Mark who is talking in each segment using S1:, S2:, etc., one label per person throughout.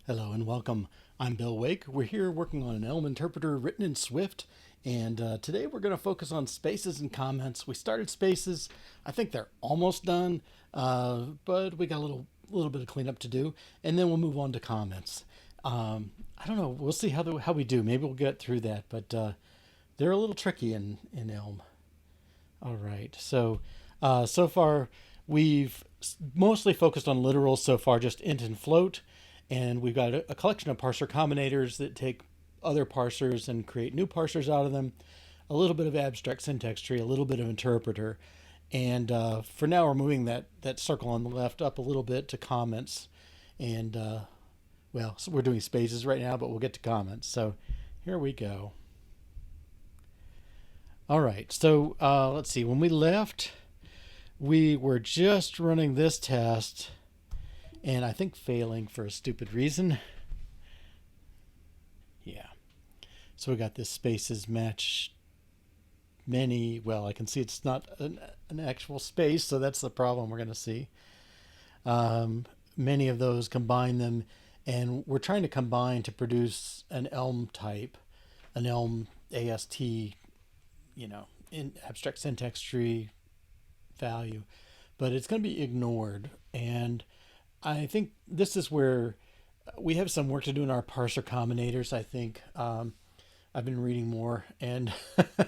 S1: Hello and welcome. I'm Bill Wake. We're here working on an Elm interpreter written in Swift, and today we're going to focus on spaces and comments. We started spaces. I think they're almost done, but we got a little bit of cleanup to do, and then we'll move on to comments. I don't know. We'll see how we do. Maybe we'll get through that, but they're a little tricky in Elm. All right. So far, we've mostly focused on literals so far, just int and float. And we've got a collection of parser combinators that take other parsers and create new parsers out of them. A little bit of abstract syntax tree, a little bit of interpreter. And for now, we're moving that circle on the left up a little bit to comments. And, so we're doing spaces right now, but we'll get to comments. So here we go. All right, so let's see. When we left, we were just running this test, and I think failing for a stupid reason. Yeah. So we got this spaces match many. Well, I can see it's not an actual space, so that's the problem we're going to see. Many of those combine them, and we're trying to combine to produce an Elm type, an Elm AST, in abstract syntax tree value, but it's going to be ignored. And I think this is where we have some work to do in our parser combinators. I think I've been reading more, and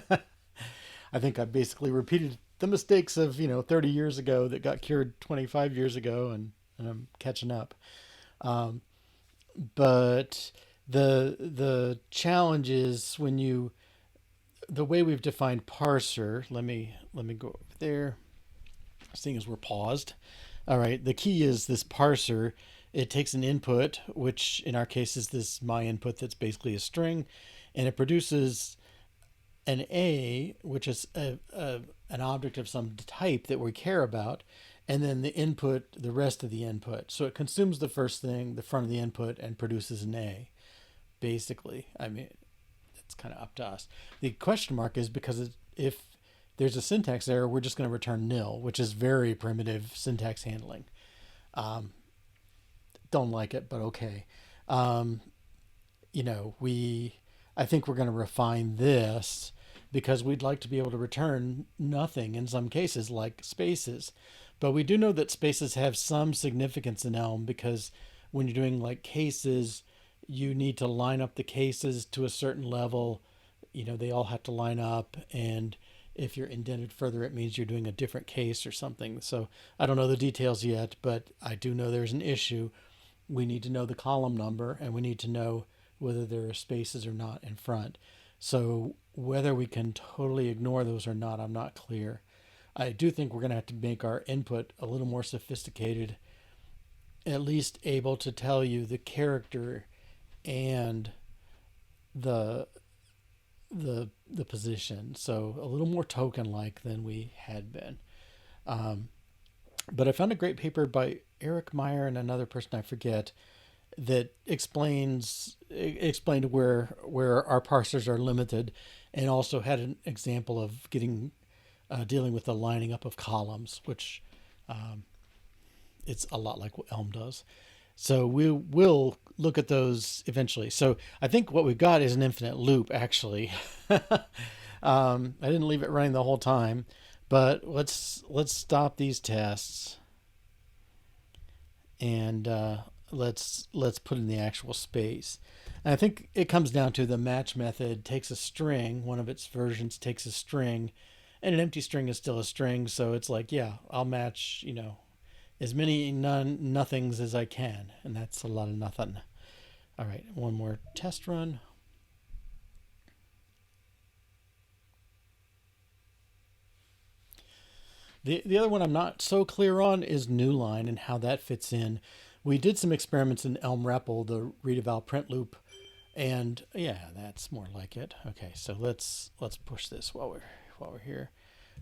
S1: I think I've basically repeated the mistakes of 30 years ago that got cured 25 years ago, and I'm catching up. But the challenge is the way we've defined parser. Let me go over there. Seeing as we're paused. All right, the key is this parser. It takes an input, which in our case is this my input that's basically a string, and it produces an A, which is an object of some type that we care about, and then the input, the rest of the input. So it consumes the first thing, the front of the input, and produces an A, basically. I mean, it's kind of up to us. The question mark is because if there's a syntax error, we're just going to return nil, which is very primitive syntax handling. Don't like it, but okay. Um, I think we're going to refine this because we'd like to be able to return nothing in some cases, like spaces. But we do know that spaces have some significance in Elm because when you're doing like cases, you need to line up the cases to a certain level. They all have to line up, and if you're indented further, it means you're doing a different case or something. So I don't know the details yet, but I do know there's an issue. We need to know the column number, and we need to know whether there are spaces or not in front. So whether we can totally ignore those or not, I'm not clear. I do think we're going to have to make our input a little more sophisticated, at least able to tell you the character and the the position. So a little more token like than we had been. Um, but I found a great paper by Eric Meyer and another person I forget that explained where our parsers are limited, and also had an example of dealing with the lining up of columns, which um, it's a lot like what Elm does. So we will look at those eventually. So I think what we've got is an infinite loop, actually. I didn't leave it running the whole time, but let's stop these tests, and let's put in the actual space. And I think it comes down to the match method takes a string. One of its versions takes a string, and an empty string is still a string. So it's like, yeah, I'll match as many nothings as I can, and that's a lot of nothing. All right, one more test run. The other one I'm not so clear on is new line and how that fits in. We did some experiments in Elm REPL, the read eval print loop, and yeah, that's more like it. Okay, so let's push this while we're here.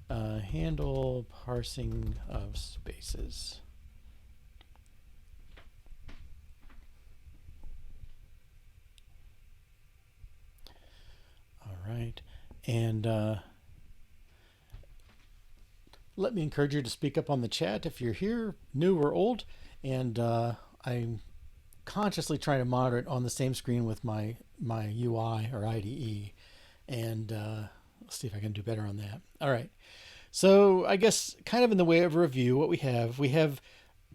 S1: Handle parsing of spaces. All right, and let me encourage you to speak up on the chat if you're here, new or old. And I'm consciously trying to monitor it on the same screen with my UI or IDE, and let's see if I can do better on that. All right. So I guess kind of in the way of review, what we have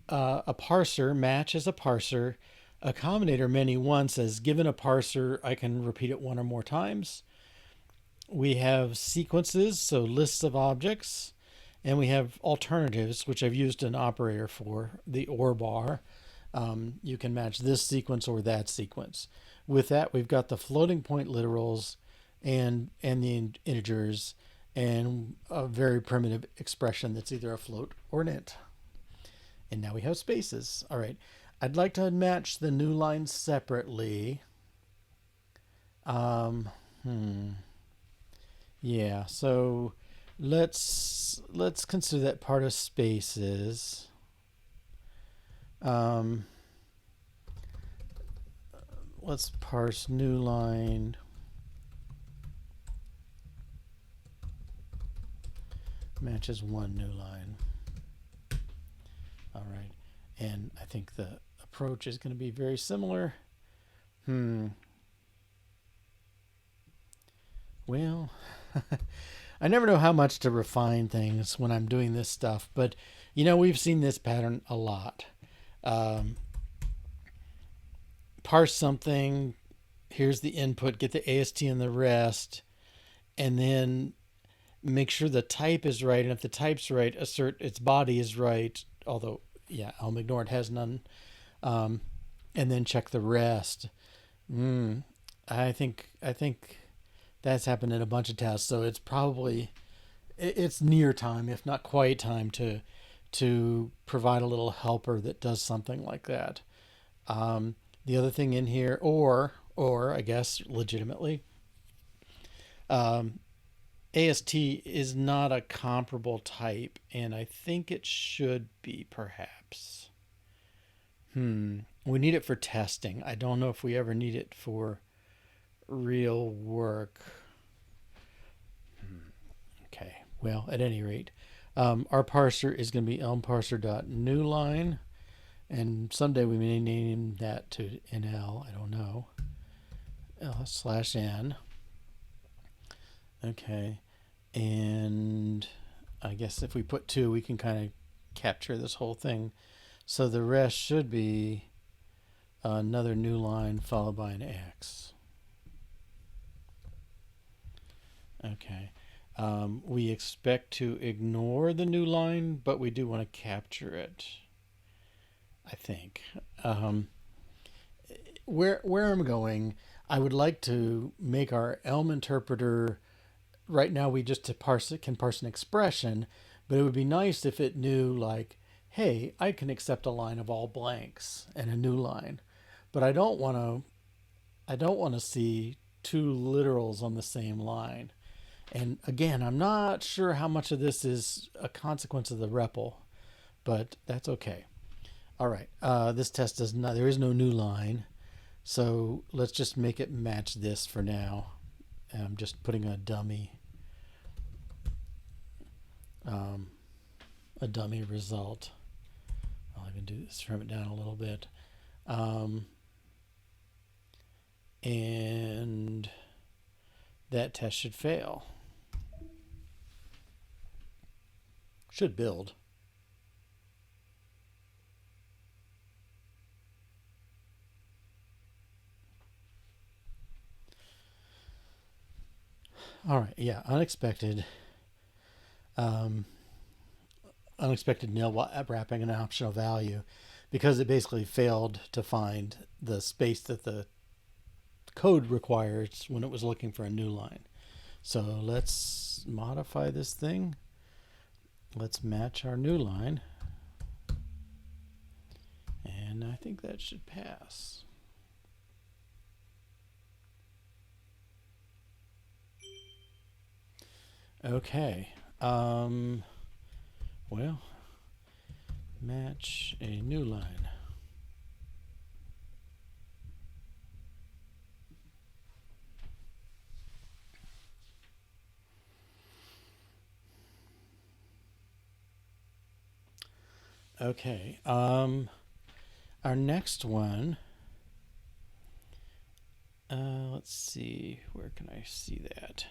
S1: a parser, match as a parser. A combinator many1 says, given a parser, I can repeat it one or more times. We have sequences, so lists of objects. And we have alternatives, which I've used an operator for, the OR bar. You can match this sequence or that sequence. With that, we've got the floating point literals and the integers, and a very primitive expression that's either a float or an int. And now we have spaces. All right. I'd like to match the new lines separately. Yeah, so let's consider that part of spaces. Let's parse new line. Matches one new line. All right. And I think the approach is going to be very similar. Well, I never know how much to refine things when I'm doing this stuff, but we've seen this pattern a lot. Parse something, here's the input, get the AST and the rest, and then make sure the type is right. And if the type's right, assert its body is right, although, yeah, Elm-ignored has none. And then check the rest. I think that's happened in a bunch of tests, so it's near time, if not quite time, to provide a little helper that does something like that. The other thing in here, or I guess legitimately, AST is not a comparable type, and I think it should be, perhaps. We need it for testing. I don't know if we ever need it for real work. Okay, well, at any rate, our parser is going to be elm-parser.newline, and someday we may name that to NL. I don't know. /n. Okay, and I guess if we put 2, we can kind of capture this whole thing. So the rest should be another new line followed by an X. Okay. We expect to ignore the new line, but we do want to capture it, I think. Where I'm going, I would like to make our Elm interpreter. Right now we just can parse an expression, but it would be nice if it knew, like, hey, I can accept a line of all blanks and a new line, but I don't want to see 2 literals on the same line. And again, I'm not sure how much of this is a consequence of the REPL, but that's okay. All right, this test does not. There is no new line, so let's just make it match this for now. I'm just putting a dummy result. I'll even do this, trim it down a little bit, and that test should fail. Should build. All right, yeah, unexpected nil wrapping an optional value, because it basically failed to find the space that the code requires when it was looking for a new line. So let's modify this thing. Let's match our new line. And I think that should pass. Okay. Well, match a new line. Okay. Our next one Let's see, where can I see that?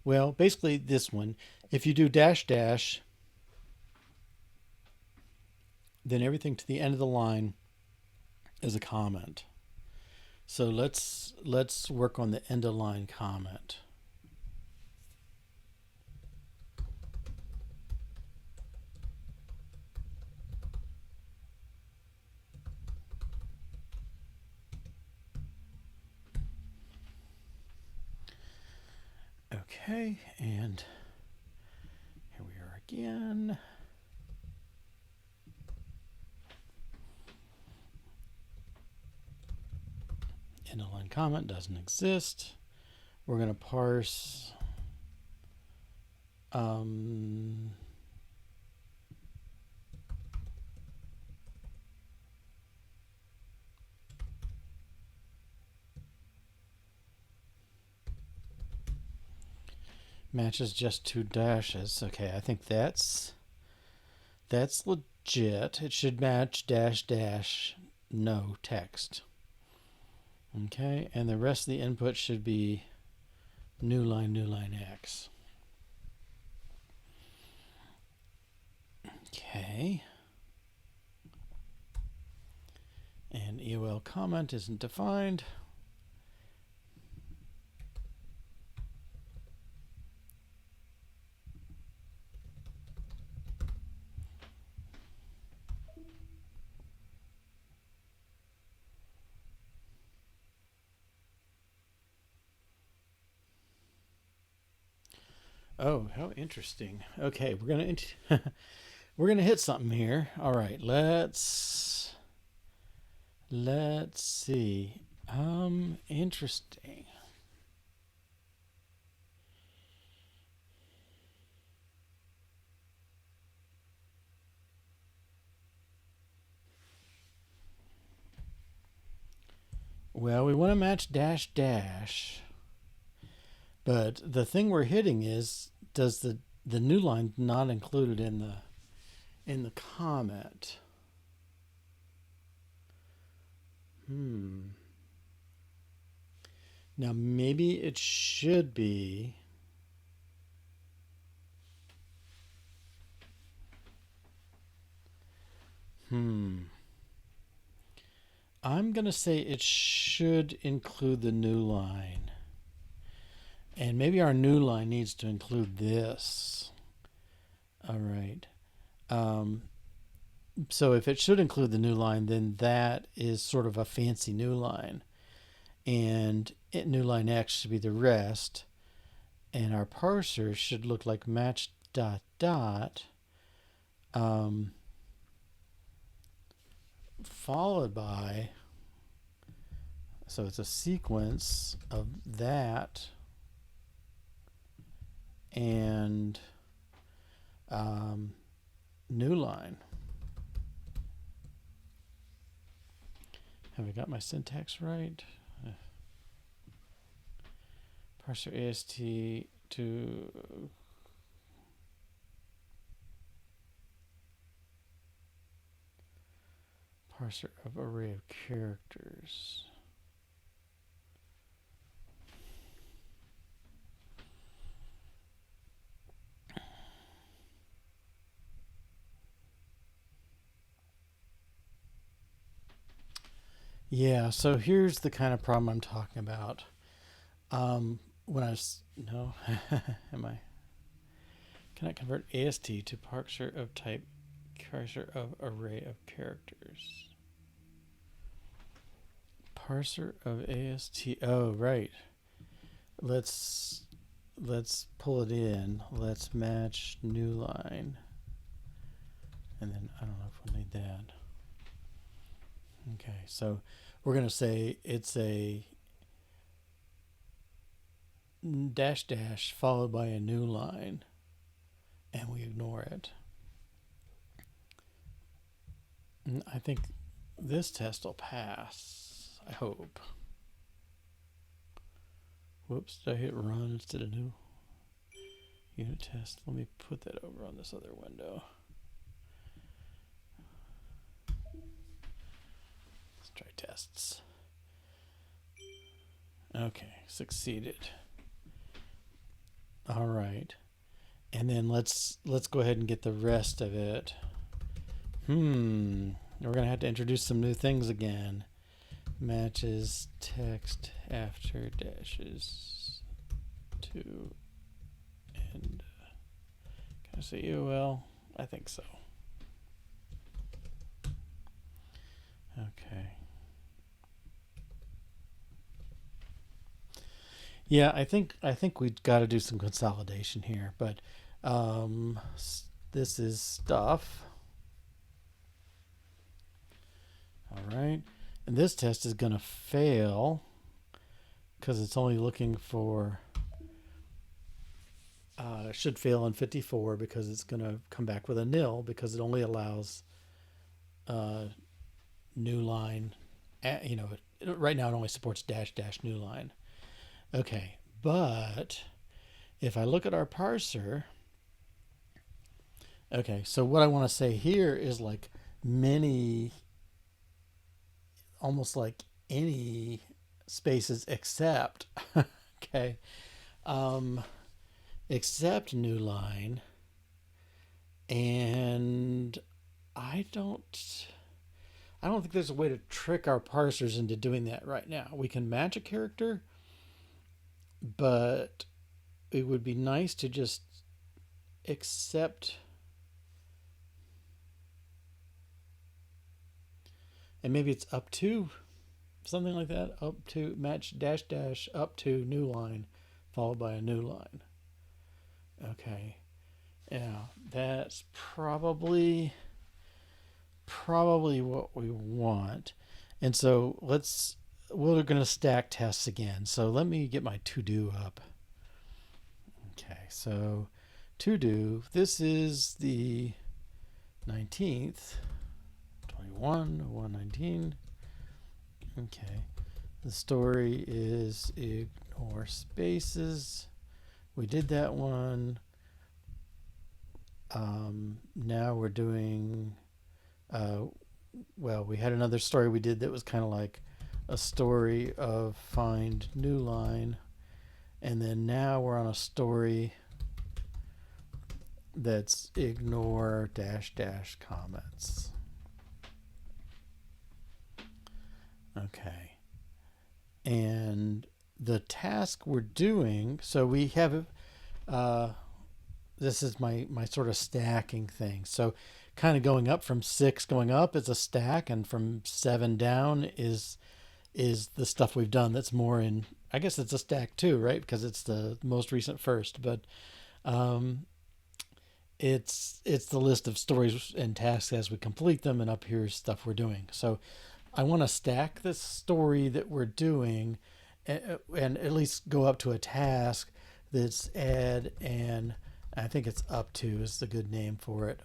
S1: Well, basically this one, if you do dash dash, then everything to the end of the line is a comment. So let's work on the end of line comment. Okay, and here we are again. End of line comment doesn't exist. We're going to parse matches just two dashes. Okay, I think that's legit. It should match dash dash no text. Okay, and the rest of the input should be new line X. Okay. And EOL comment isn't defined. Oh, how interesting. Okay, we're gonna hit something here. All right, let's see. Interesting. Well, we want to match dash dash, but the thing we're hitting is, does the new line not included in the comment? Now maybe it should be. I'm going to say it should include the new line. And maybe our new line needs to include this. All right. So if it should include the new line, then that is sort of a fancy new line. And new line X should be the rest. And our parser should look like match dot dot followed by, so it's a sequence of that and new line. Have I got my syntax right? Parser AST to parser of array of characters. Yeah, so here's the kind of problem I'm talking about. When I was, no, can I convert AST to parser of type parser of array of characters? Parser of AST, oh, right. Let's pull it in. Let's match new line. And then I don't know if we'll need that. Okay, so we're going to say it's a dash dash followed by a new line, and we ignore it. And I think this test will pass, I hope. Whoops, did I hit run instead of new? Unit test. Let me put that over on this other window. Let's try tests. Okay, succeeded. All right. And then let's go ahead and get the rest of it. We're gonna have to introduce some new things again. Matches text after dashes to end. Can I say UL? I think so. Okay. Yeah, I think we've got to do some consolidation here, but this is stuff. All right, and this test is going to fail because it's only looking for. It should fail in 54 because it's going to come back with a nil because it only allows new line. Right now it only supports dash dash new line. Okay, but if I look at our parser, okay, so what I want to say here is like many, almost like any spaces except, okay, except new line, and I don't think there's a way to trick our parsers into doing that right now. We can match a character, but it would be nice to just accept, and maybe it's up to something like that, up to match dash dash up to new line followed by a new line. Okay, yeah, that's probably what we want. And so we're going to stack tests again. So let me get my to do up. Okay, so to do, this is the 19th, 21-119. Okay, the story is ignore spaces. We did that one. Now we're doing, we had another story we did that was kind of like a story of find new line. And then now we're on a story that's ignore dash dash comments. Okay. And the task we're doing, so we have, this is my sort of stacking thing. So kind of going up from 6 going up is a stack, and from 7 down is the stuff we've done that's more in, I guess it's a stack too, right? Because it's the most recent first, but it's the list of stories and tasks as we complete them, and up here's stuff we're doing. So I want to stack this story that we're doing and at least go up to a task that's add, and I think it's up to is the good name for it.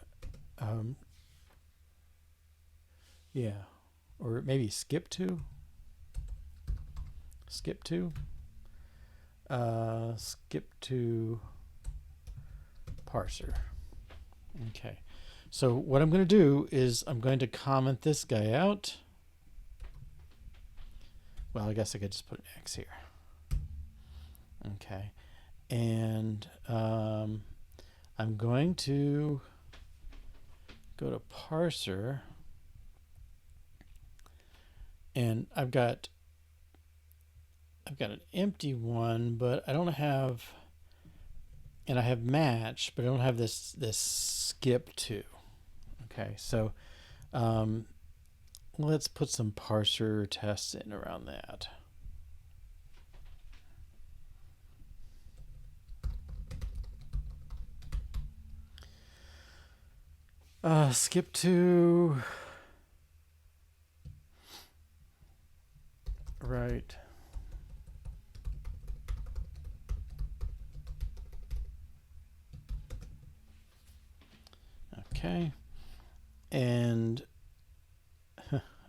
S1: Yeah, or maybe skip to parser. Okay, so what I'm going to do is I'm going to comment this guy out. Well, I guess I could just put an X here. Okay, and I'm going to go to parser, and I've got an empty one, but I don't have, and I have match, but I don't have this skip to. Okay, so let's put some parser tests in around that. Skip to right. Okay, and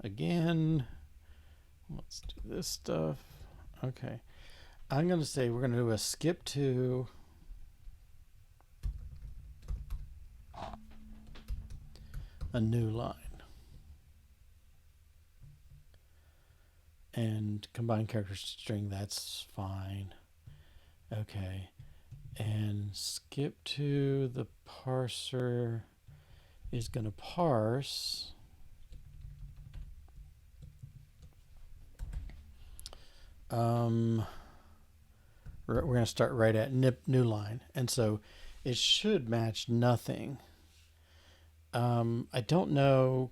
S1: again, let's do this stuff. Okay, I'm going to say we're going to do a skip to a new line. And combine character string, that's fine. Okay. And skip to the parser is going to parse we're going to start right at new line, and so it should match nothing. I don't know.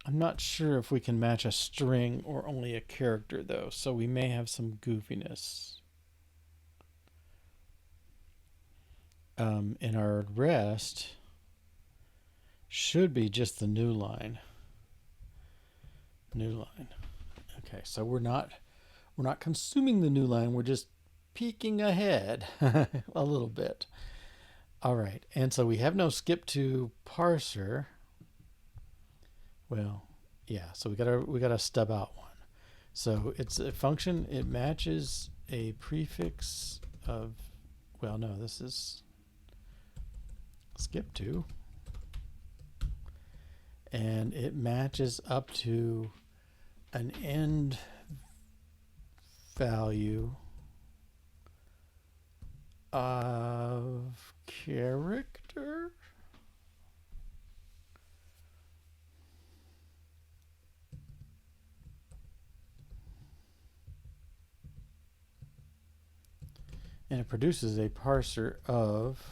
S1: I'm not sure if we can match a string or only a character though, so we may have some goofiness. In our rest should be just the new line. New line. Okay, so we're not consuming the new line. We're just peeking ahead a little bit. All right, and so we have no skip to parser. Well, yeah, so we gotta stub out one. So it's a function. It matches a prefix of. Well, no, this is skip to, and it matches up to an end value of character. And it produces a parser of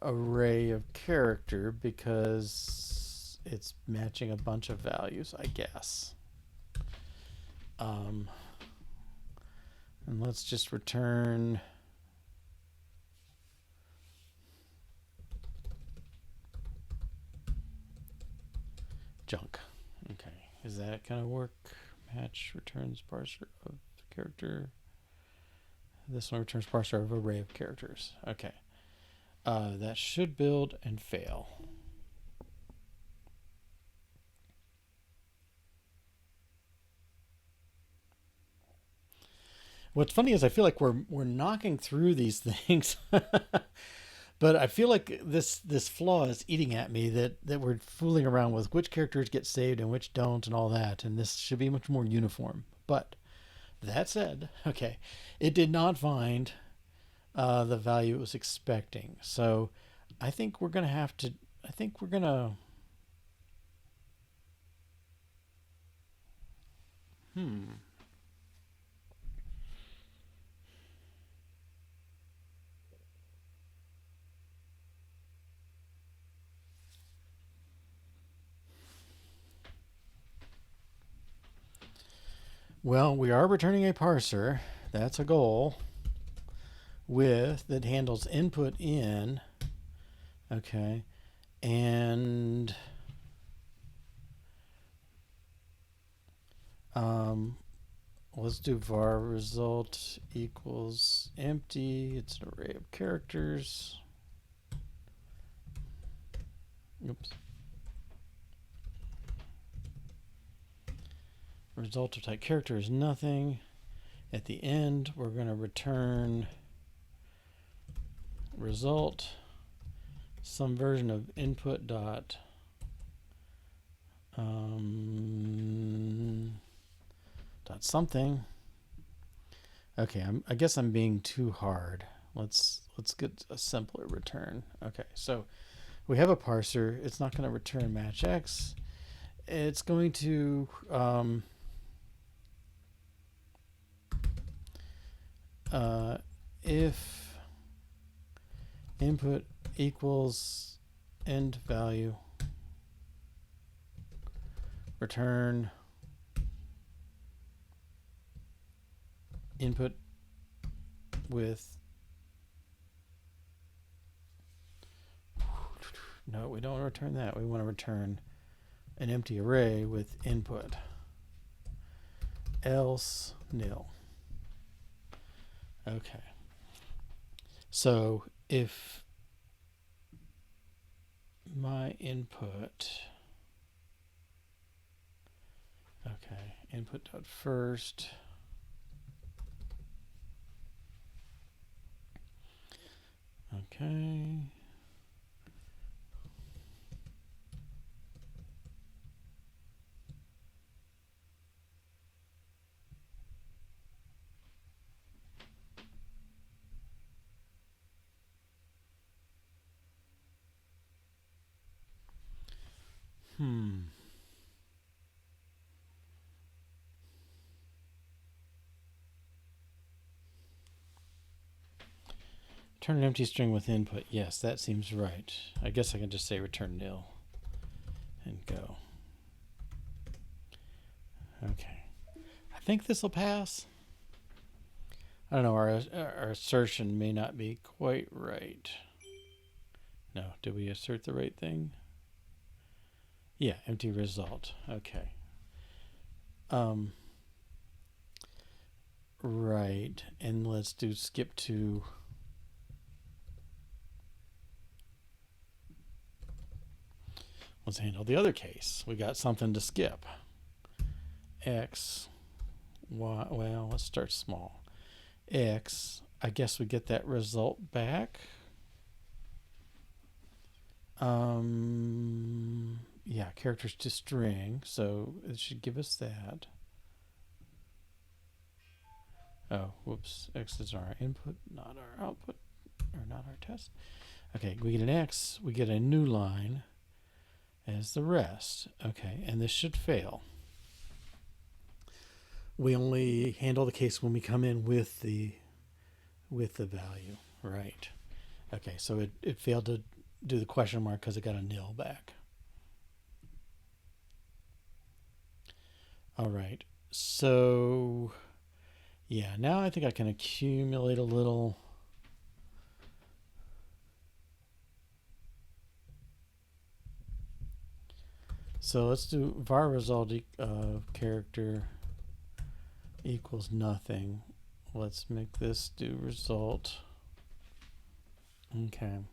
S1: array of character because it's matching a bunch of values, I guess. And let's just return junk. Okay, is that gonna work? Match returns parser of character. This one returns parser of array of characters. Okay. That should build and fail. What's funny is I feel like we're knocking through these things, but I feel like this flaw is eating at me that we're fooling around with which characters get saved and which don't and all that, and this should be much more uniform. But that said, okay, it did not find the value it was expecting. So I think we're going to have to, I think we're going to, well, we are returning a parser. That's a goal. With that handles input in. Okay. And let's do var result equals empty. It's an array of characters. Oops. Result of type character is nothing. At the end, we're going to return result, some version of input dot dot something. Okay, I guess I'm being too hard. Let's get a simpler return. Okay, so we have a parser. It's not going to return match X. It's going to if input equals end value, return input with, no, we don't return that. We want to return an empty array with input, else nil. Okay. So if my input, okay, input dot first, okay, Return an empty string with input. Yes, that seems right. I guess I can just say return nil and go. Okay. I think this will pass. I don't know, our assertion may not be quite right. No, did we assert the right thing? Yeah, empty result. Okay. Right, and let's do skip to let's handle the other case. We got something to skip. X, Y, well, let's start small. X, I guess we get that result back. Yeah, characters to string, so it should give us that. Oh, whoops, X is our input, not our output, or not our test. Okay, we get an X, we get a new line as the rest. Okay, and this should fail. We only handle the case when we come in with the value, right? Okay, so it failed to do the question mark because it got a nil back. All right, so yeah, now I think I can accumulate a little. So let's do var result of character equals nothing. Let's make this do result. Okay.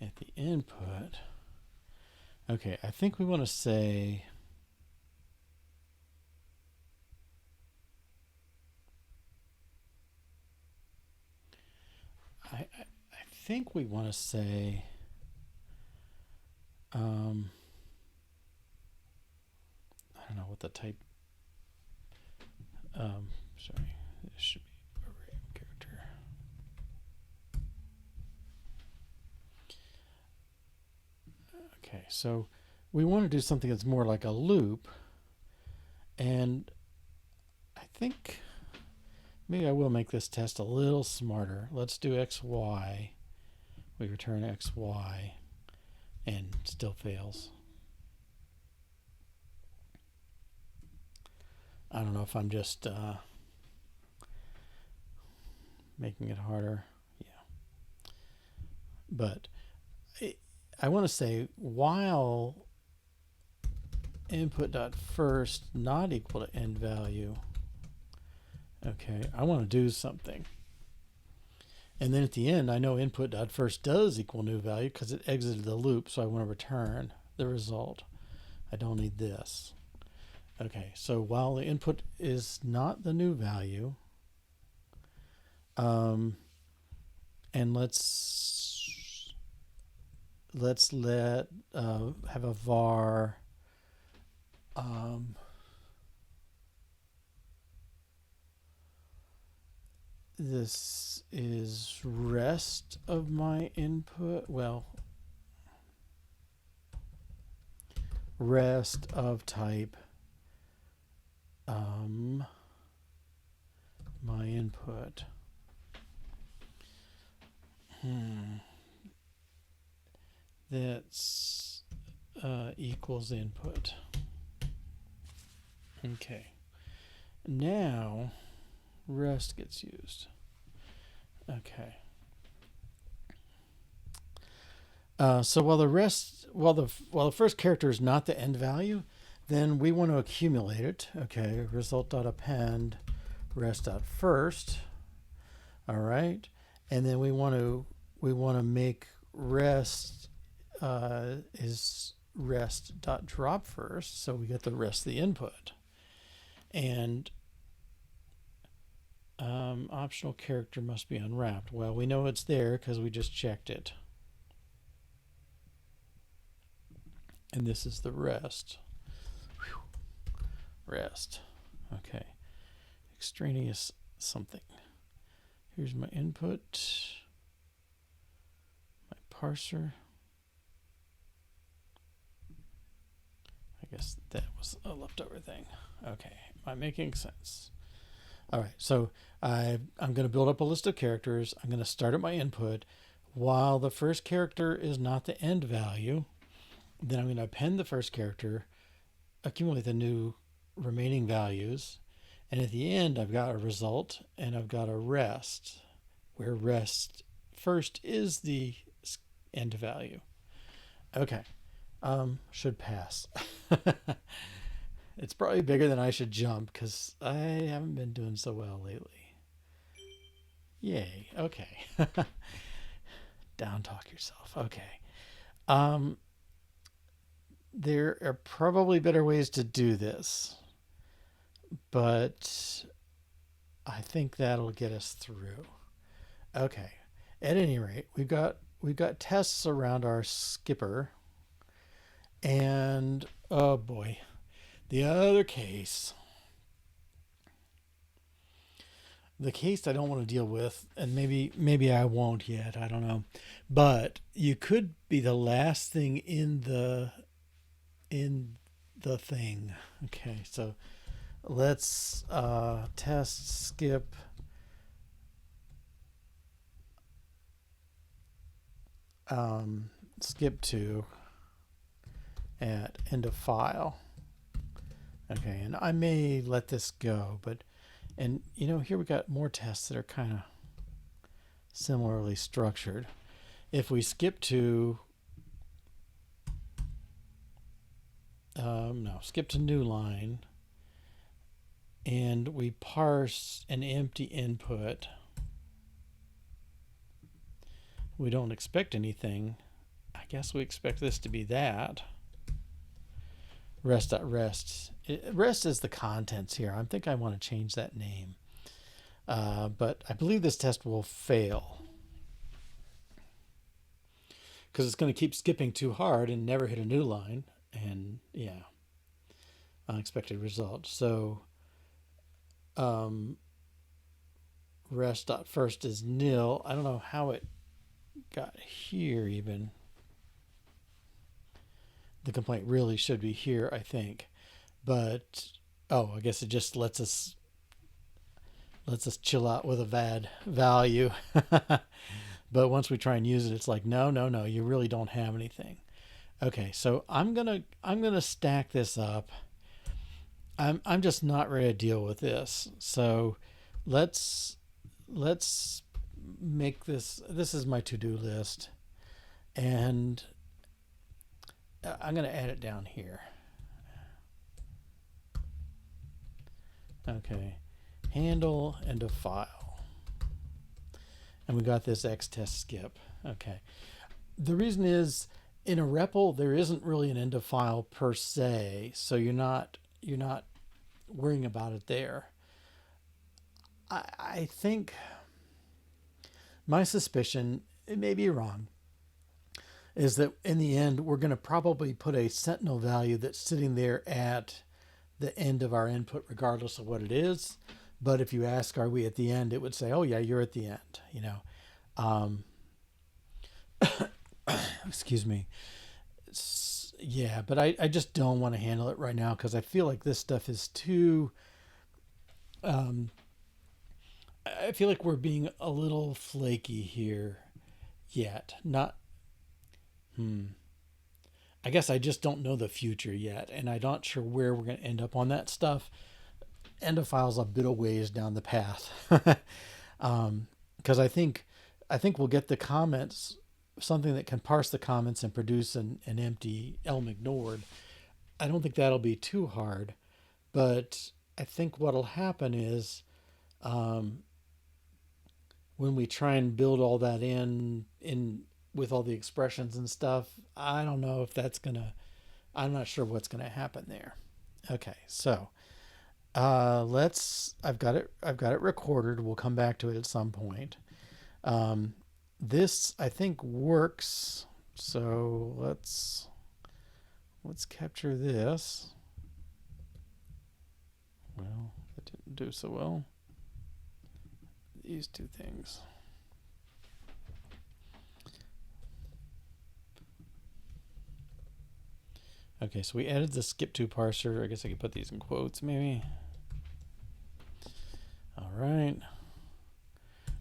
S1: At the input, okay, I think we want to say I think we want to say I don't know what the type sorry, this should be array of character. Okay, so we want to do something that's more like a loop, and I think maybe I will make this test a little smarter. Let's do XY. We return XY and still fails. I don't know if I'm just making it harder. Yeah. But I want to say while input.first not equal to end value, okay, I want to do something. And then at the end, I know input.first does equal new value because it exited the loop, so I want to return the result. I don't need this. Okay, so while the input is not the new value, and let's let have a var this is rest of my input. Well, rest of type my input. That's equals input. Okay. Now rest gets used. Okay. So while the first character is not the end value, then we want to accumulate it. Okay, result.append rest.first. All right, and then we want to make rest is rest.drop first, so we get the rest of the input, and optional character must be unwrapped. Well, we know it's there because we just checked it. And this is the rest. Whew. Rest. Okay. Extraneous something. Here's my input, my parser. I guess that was a leftover thing. Okay, am I making sense? All right, so I'm going to build up a list of characters. I'm going to start at my input. While the first character is not the end value, then I'm going to append the first character, accumulate the new remaining values, and at the end I've got a result and I've got a rest, where rest first is the end value. Okay, should pass. It's probably bigger than I should jump because I haven't been doing so well lately. Yay, okay. Down talk yourself. Okay. There are probably better ways to do this, but I think that'll get us through. Okay. At any rate, we've got tests around our skipper, and oh boy, the other case. The case I don't want to deal with, and maybe I won't yet, I don't know. But you could be the last thing in the thing. Okay, so let's test skip skip to at end of file. Okay, and I may let this go, but here we got more tests that are kind of similarly structured. If we skip to skip to new line, and we parse an empty input, we don't expect anything. I guess we expect this to be that. Rest.rest. Rest is the contents here. I think I want to change that name. But I believe this test will fail because it's going to keep skipping too hard and never hit a new line. And yeah, unexpected result. So rest.first is nil. I don't know how it got here even. The complaint really should be here, I think. But I guess it just lets us chill out with a bad value. But once we try and use it, it's like no, you really don't have anything. Okay, so I'm gonna stack this up. I'm just not ready to deal with this. So let's make this is my to-do list, and I'm going to add it down here. Okay, handle end of file, and we got this X test skip. Okay, the reason is in a REPL there isn't really an end of file per se, so you're not worrying about it there. I think my suspicion, it may be wrong, is that in the end we're going to probably put a sentinel value that's sitting there at the end of our input regardless of what it is. But if you ask, are we at the end, it would say, oh yeah, you're at the end, excuse me. Yeah, but I just don't want to handle it right now because I feel like this stuff is too I feel like we're being a little flaky here yet. Not I guess I just don't know the future yet, and I'm not sure where we're going to end up on that stuff. End of file's a bit of ways down the path, because I think we'll get the comments, something that can parse the comments and produce an empty Elm ignored. I don't think that'll be too hard, but I think what'll happen is when we try and build all that in with all the expressions and stuff, I don't know if that's I'm not sure what's gonna happen there. Okay, so I've got it recorded. We'll come back to it at some point. This I think works. So let's capture this. Well, that didn't do so well. these two things. Okay, so we added the skip to parser. I guess I could put these in quotes maybe. All right.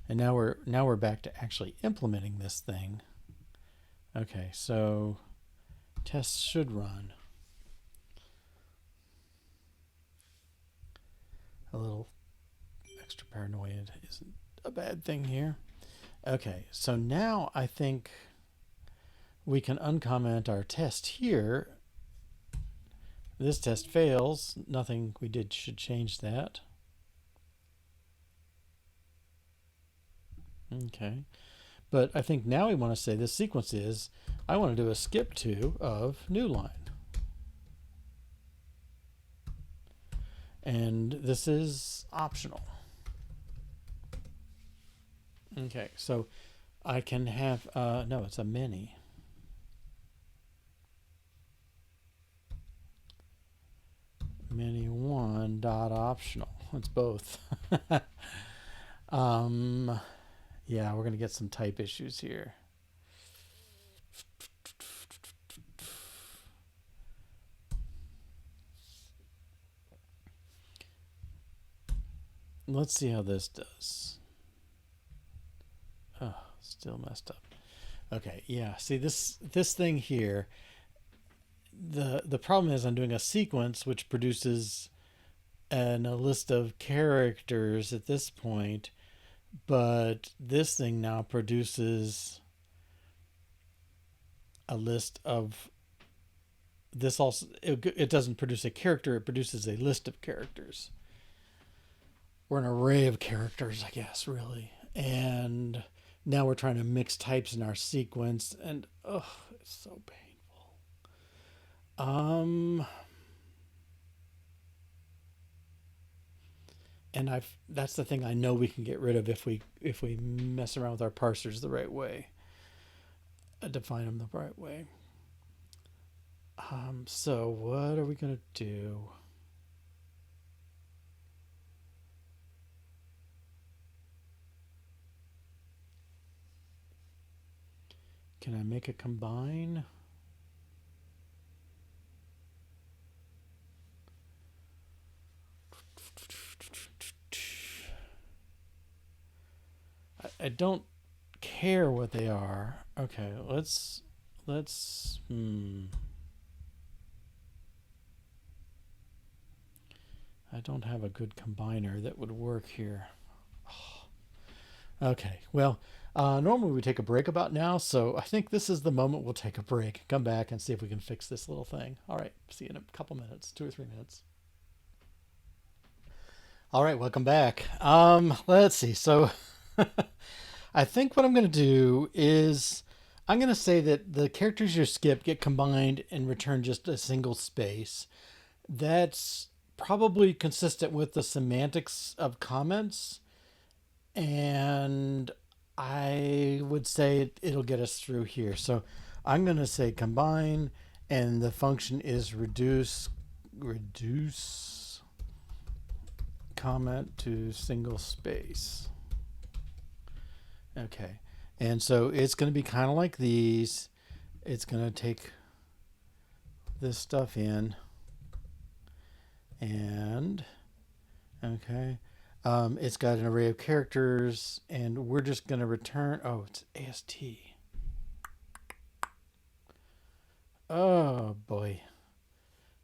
S1: And now we're back to actually implementing this thing. Okay, so tests should run. A little extra paranoid isn't a bad thing here. Okay, so now I think we can uncomment our test here. This test fails. Nothing we did should change that. Okay. But I think now we want to say this sequence is, I want to do a skip to of new line. And this is optional. Okay, so I can have, no, it's a mini. Mini one dot optional. It's both. Yeah, we're going to get some type issues here. Let's see how this does. Oh, still messed up. Okay, yeah. See this thing here. The problem is I'm doing a sequence which produces a list of characters at this point, but this thing now produces a list of this also. It doesn't produce a character, it produces a list of characters, or an array of characters, I guess, really. And now we're trying to mix types in our sequence, and it's so painful. And that's the thing I know we can get rid of if we mess around with our parsers the right way, define them the right way. So what are we gonna do? Can I make a combine? I don't care what they are. Okay, let's I don't have a good combiner that would work here. Okay, well, normally we take a break about now, so I think this is the moment we'll take a break, come back and see if we can fix this little thing. All right, see you in a couple minutes, 2 or 3 minutes. All right, welcome back. Let's see. So I think what I'm going to do is I'm going to say that the characters you skip get combined and return just a single space. That's probably consistent with the semantics of comments, and I would say it'll get us through here. So I'm going to say combine, and the function is reduce comment to single space. Okay, and so it's going to be kind of like these. It's going to take this stuff in, and okay, it's got an array of characters, and we're just going to return. Oh, it's AST. Oh boy.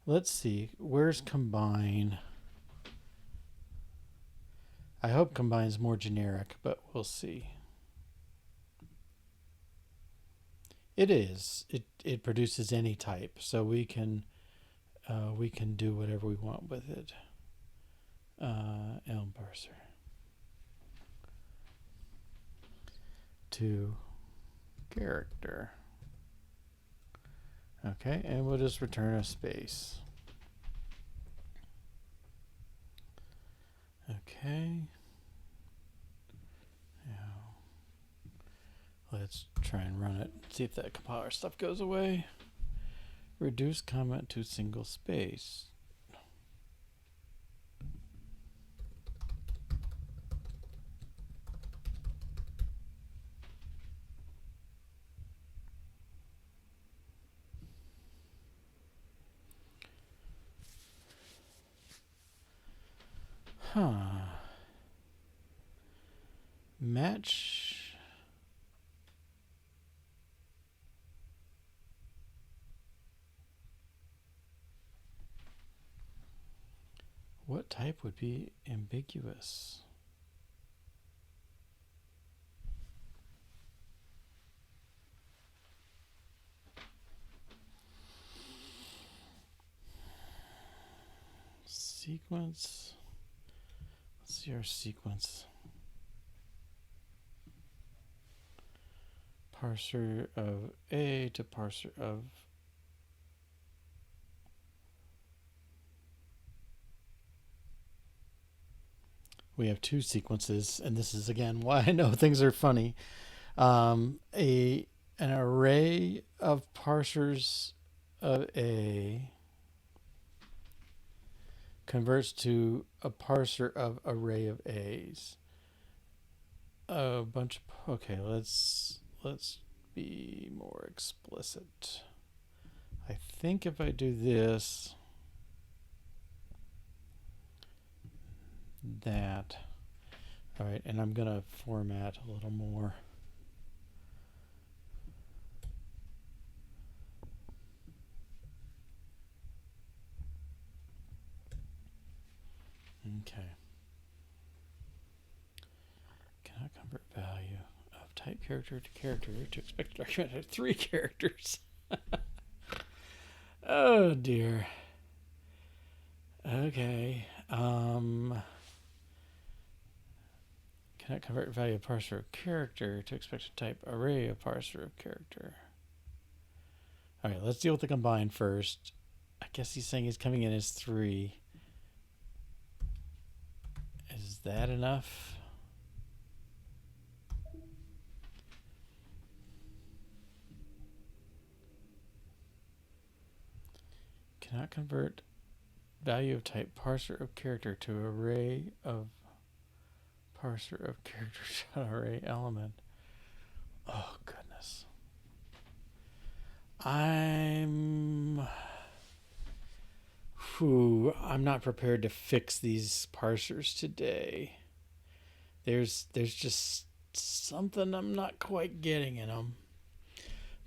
S1: Let's see. Where's combine? I hope combine's more generic, but we'll see. It is. It produces any type, so we can do whatever we want with it. Elm parser to character. Okay, and we'll just return a space. Okay. Now, let's try and run it. See if that compiler stuff goes away. Reduce comment to single space. Huh. Match. What type would be ambiguous? Sequence. Let's see our sequence. Parser of A to parser of we have two sequences, and this is again why I know things are funny. An array of parsers of A converts to a parser of array of A's. A bunch of okay. Let's be more explicit. I think if I do this, that. All right, and I'm going to format a little more. Okay. Cannot convert value of type character to character to expected argument at 3 characters. Oh dear. Okay. Cannot convert value of parser of character to expected type array of parser of character. All right, let's deal with the combine first. I guess he's saying he's coming in as 3. Is that enough? Cannot convert value of type parser of character to array of parser of character to array element. Oh goodness. I'm not prepared to fix these parsers today. There's just something I'm not quite getting in them.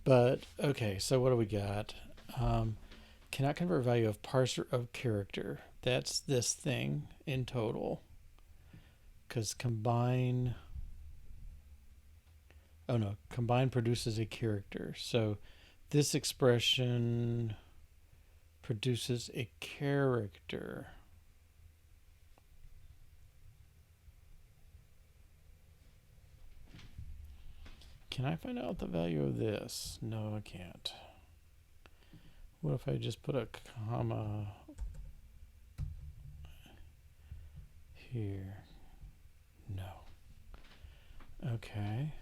S1: But okay, so what do we got? Cannot convert value of parser of character. That's this thing in total. Because combine produces a character. So this expression produces a character. Can I find out the value of this? No, I can't. What if I just put a comma here? No. Okay.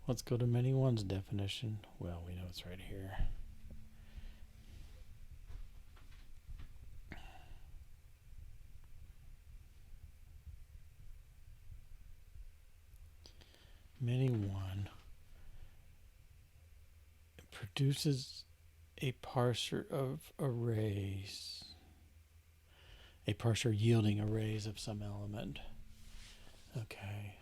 S1: Let's go to many ones definition. Well, we know it's right here. Many one produces a parser of arrays. A parser yielding arrays of some element. Okay.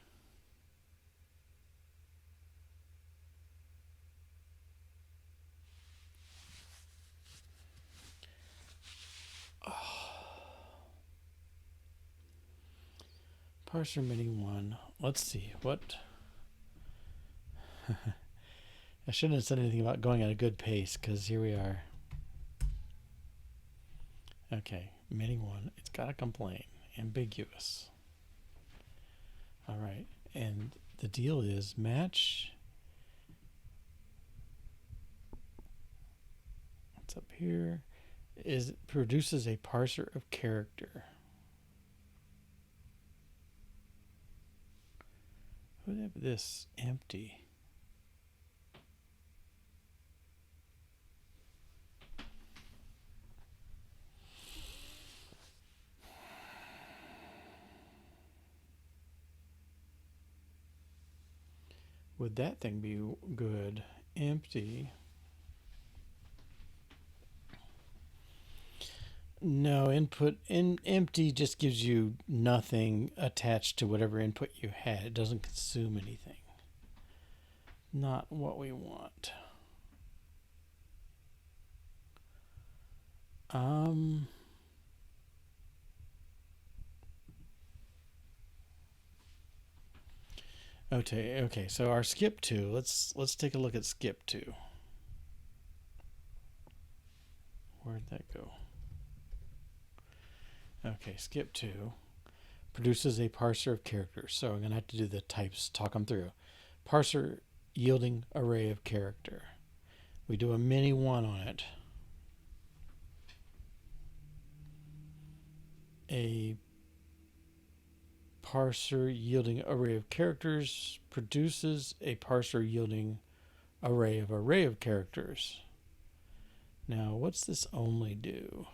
S1: Parser many one. Let's see what. I shouldn't have said anything about going at a good pace because here we are. Okay, many one. It's got a complaint. Ambiguous. All right, and the deal is match. What's up here? Is produces a parser of character. Would have this empty? Would that thing be good? Empty. No, input in empty just gives you nothing attached to whatever input you had. It doesn't consume anything. Not what we want. Um, okay, so our skip two, let's take a look at skip two. Where'd that go? Okay, skip two produces a parser of characters. So I'm gonna have to do the types, talk them through. Parser yielding array of character. We do a mini one on it. A parser yielding array of characters produces a parser yielding array of characters. Now, what's this only do?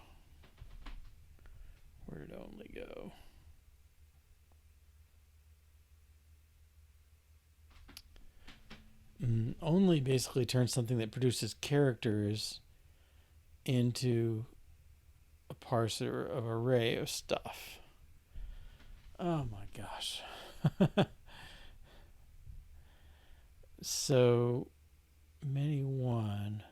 S1: Where did only go? Only basically turns something that produces characters into a parser of array of stuff. Oh my gosh. So, many one.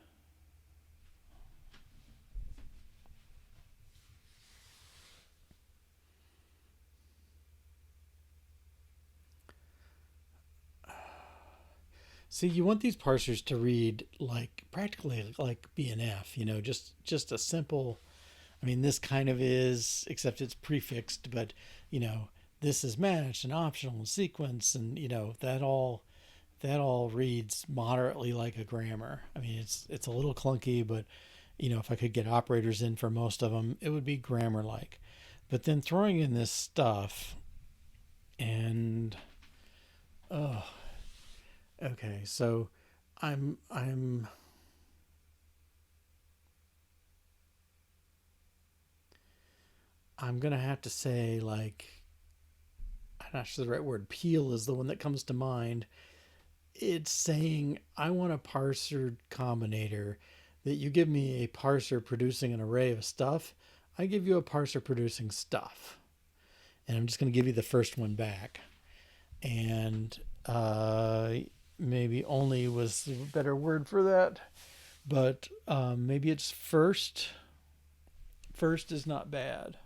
S1: See, you want these parsers to read like practically like BNF, just a simple. I mean, this kind of is, except it's prefixed, but this is matched and optional and sequence, and that all reads moderately like a grammar. I mean, it's a little clunky, but if I could get operators in for most of them, it would be grammar like. But then throwing in this stuff, and oh, okay, so I'm gonna have to say, like, I'm not sure the right word. Peel is the one that comes to mind. It's saying I want a parser combinator, that you give me a parser producing an array of stuff. I give you a parser producing stuff, and I'm just going to give you the first one back. And maybe only was a better word for that, but maybe it's first. First is not bad.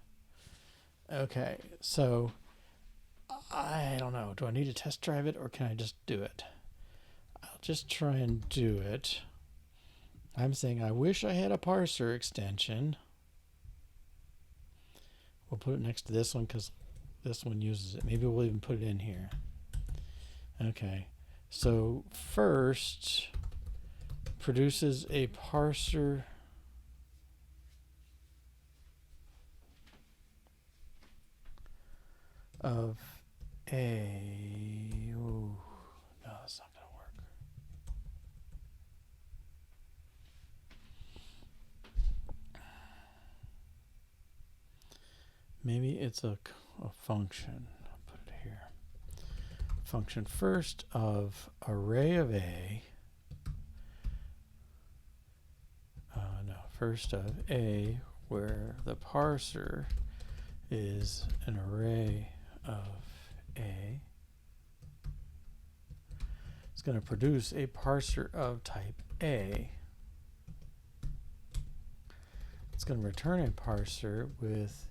S1: Okay, so I don't know. Do I need to test drive it, or can I just do it? I'll just try and do it. I'm saying I wish I had a parser extension. We'll put it next to this one because this one uses it. Maybe we'll even put it in here. Okay. So first produces a parser of a. Ooh, no, that's not going to work. Maybe it's a function. I'll put it here. Function first of array of A. No, first of A, where the parser is an array of A. It's going to produce a parser of type A. It's going to return a parser with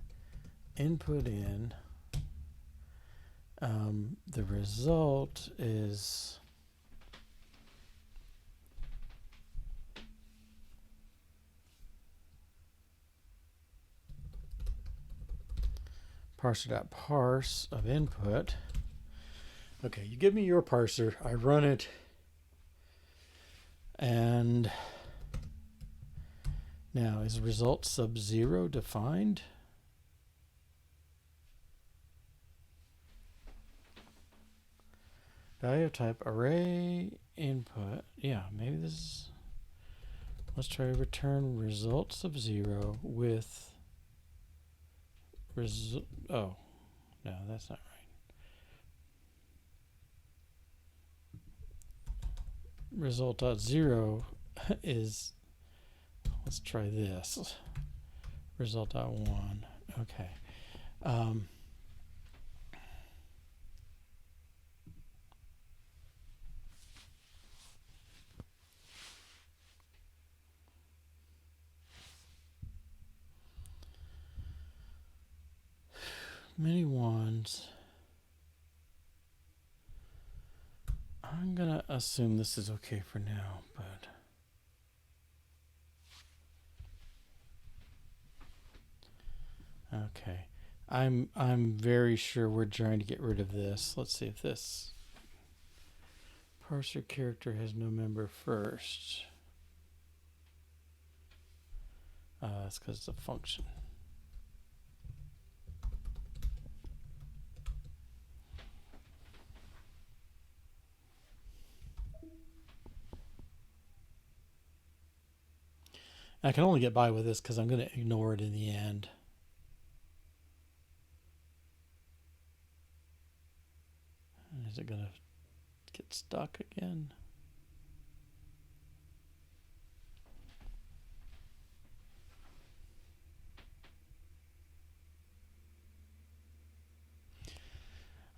S1: input in. The result is parser.parse of input. Okay, you give me your parser, I run it, and now is result sub 0 defined? Value of type array input. Yeah, maybe this is. Let's try return result sub 0 with oh, no, that's not right. Result.0 is, let's try this. result.1. Okay. Um, many ones. I'm gonna assume this is okay for now, but okay. I'm very sure we're trying to get rid of this. Let's see if this parser character has no member first. That's because it's a function. I can only get by with this because I'm going to ignore it in the end. Is it going to get stuck again?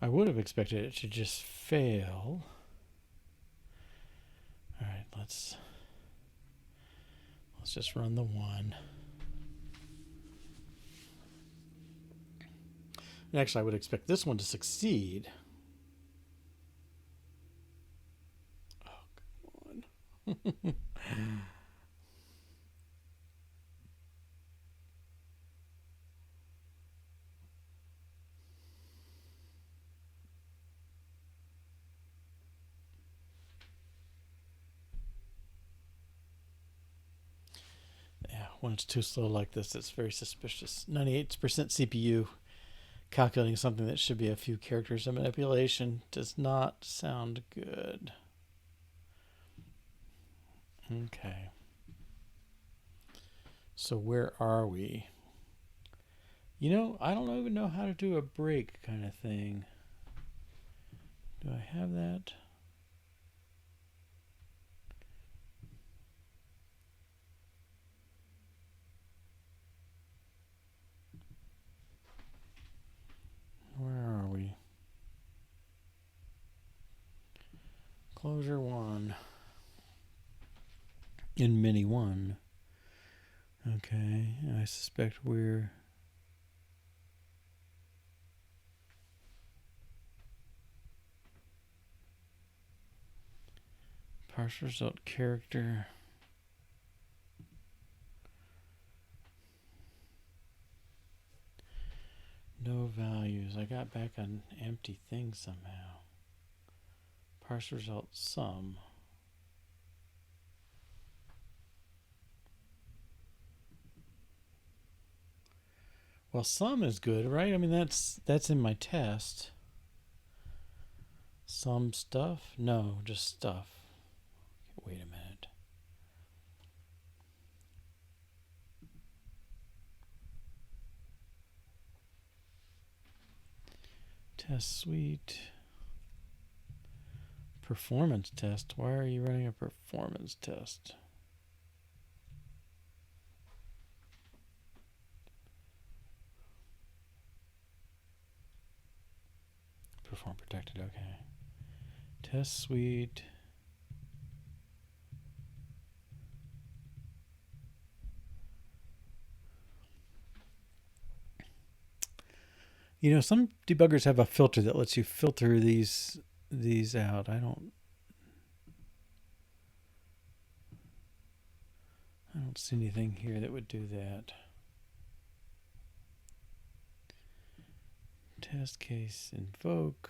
S1: I would have expected it to just fail. All right, let's just run the one. And actually, I would expect this one to succeed. Oh, come on. Yeah, when it's too slow like this, it's very suspicious. 98% CPU calculating something that should be a few characters of manipulation does not sound good. Okay. So where are we? You know, I don't even know how to do a break kind of thing. Do I have that? Where are we? Closure 1. In mini 1. Okay, I suspect we're... Parse result character. No values. I got back an empty thing somehow. Parse result sum. Well, sum is good, right? I mean, that's in my test. Some stuff? No, just stuff. Wait a minute. Test suite. Performance test. Why are you running a performance test? Perform protected, okay. Test suite. You know, some debuggers have a filter that lets you filter these out. I don't see anything here that would do that. Test case invoke.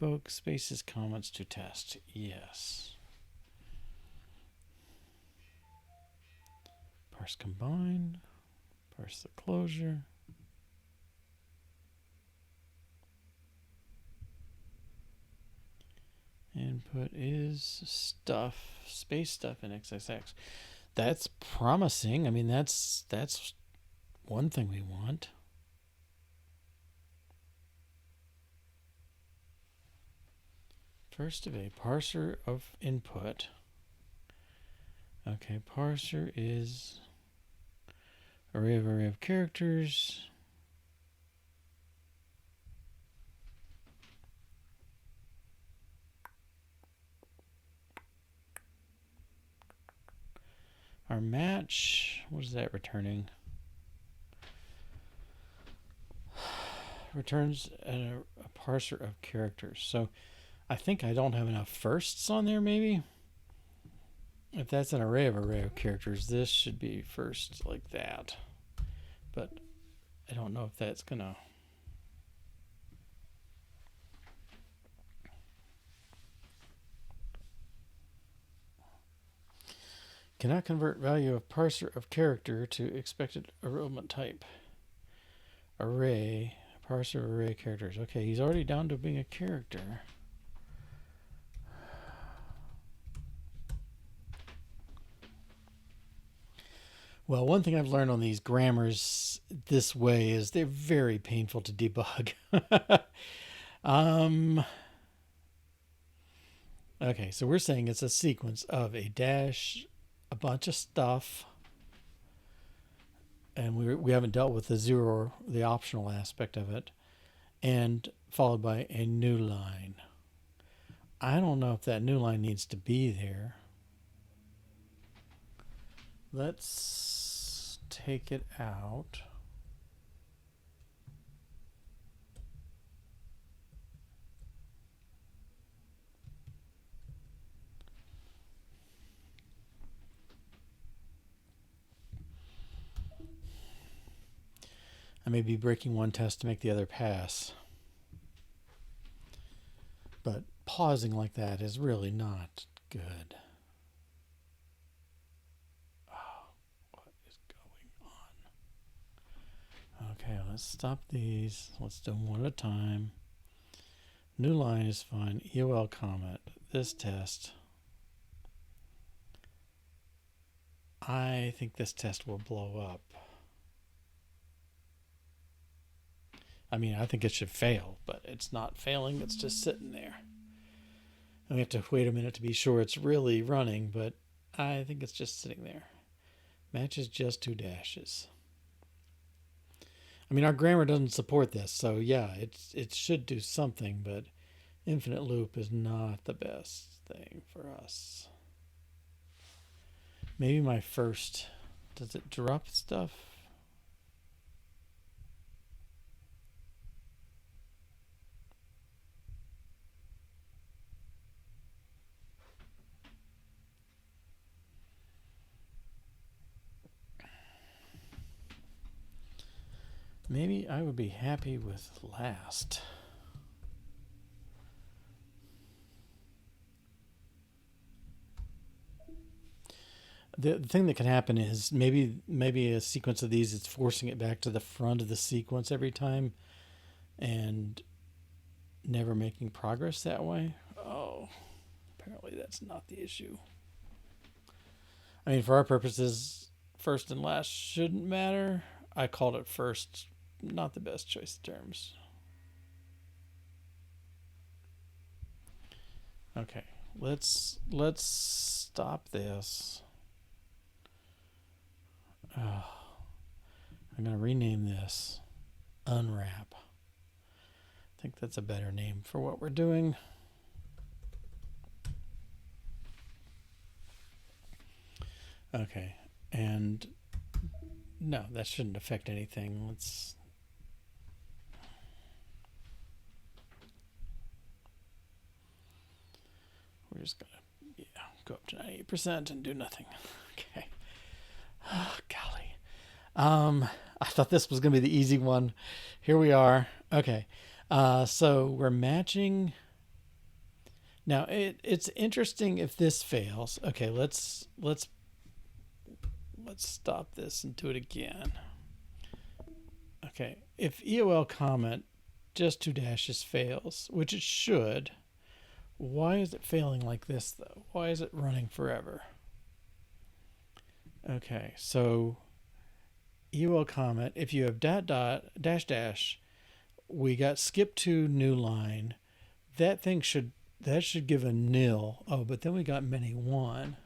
S1: Invoke spaces comments to test. Yes. Parse combine. Parse the closure. Input is stuff, space stuff in XXX. That's promising. I mean, that's one thing we want. First of a parser of input. Okay, parser is array of characters. Our match, what is that returning? Returns a parser of characters. So I think I don't have enough firsts on there, maybe? If that's an array of characters, this should be first like that. But I don't know if that's going to... Cannot convert value of parser of character to expected enrollment type. Array, parser array characters. Okay, he's already down to being a character. Well, one thing I've learned on these grammars this way is they're very painful to debug. Okay, so we're saying it's a sequence of a dash, a bunch of stuff, and we haven't dealt with the zero, the optional aspect of it, and followed by a new line. I don't know if that new line needs to be there. Let's take it out. I may be breaking one test to make the other pass. But pausing like that is really not good. Oh, what is going on? Okay, let's stop these. Let's do them one at a time. New line is fine. EOL comment. This test. I think this test will blow up. I mean, I think it should fail, but it's not failing. It's just sitting there. And we have to wait a minute to be sure it's really running, but I think it's just sitting there. Matches just 2 dashes. I mean, our grammar doesn't support this, so yeah, it should do something, but infinite loop is not the best thing for us. Maybe my first, does it drop stuff? Maybe I would be happy with last. The thing that can happen is maybe a sequence of these is forcing it back to the front of the sequence every time and never making progress that way. Oh, apparently that's not the issue. I mean, for our purposes, first and last shouldn't matter. I called it first. Not the best choice of terms. Okay, let's stop this. Oh, I'm going to rename this Unwrap. I think that's a better name for what we're doing. Okay, and no, that shouldn't affect anything. We're just going to go up to 98% and do nothing. Okay. Oh, golly. I thought this was going to be the easy one. Here we are. Okay. So we're matching. Now it's interesting if this fails. Okay, let's stop this and do it again. Okay, if EOL comment just 2 dashes fails, which it should, why is it failing like this though? Why is it running forever? Okay, so EOL comment, if you have dot dot dash dash, we got skip to new line. That should give a nil. Oh, but then we got many 1.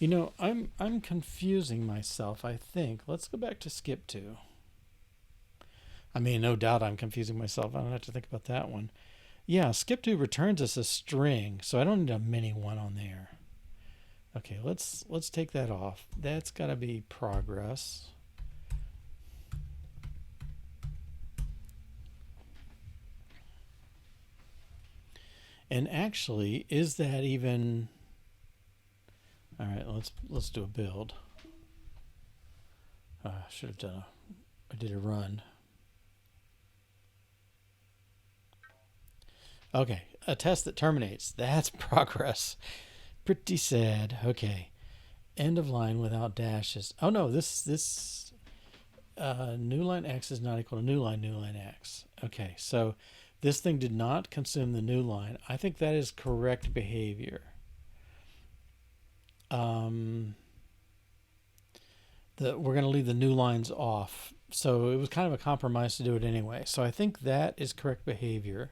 S1: I'm confusing myself, I think. Let's go back to skip to. I mean, no doubt I'm confusing myself. I don't have to think about that one. Yeah, skip to returns us a string, so I don't need a mini one on there. Okay, let's take that off. That's got to be progress. And actually, is that even? All right, let's do a build. Should have done I did a run. Okay, a test that terminates. That's progress. Pretty sad. Okay, end of line without dashes. Oh no, this new line X is not equal to new line X. Okay, so this thing did not consume the new line. I think that is correct behavior. We're going to leave the new lines off. So it was kind of a compromise to do it anyway. So I think that is correct behavior.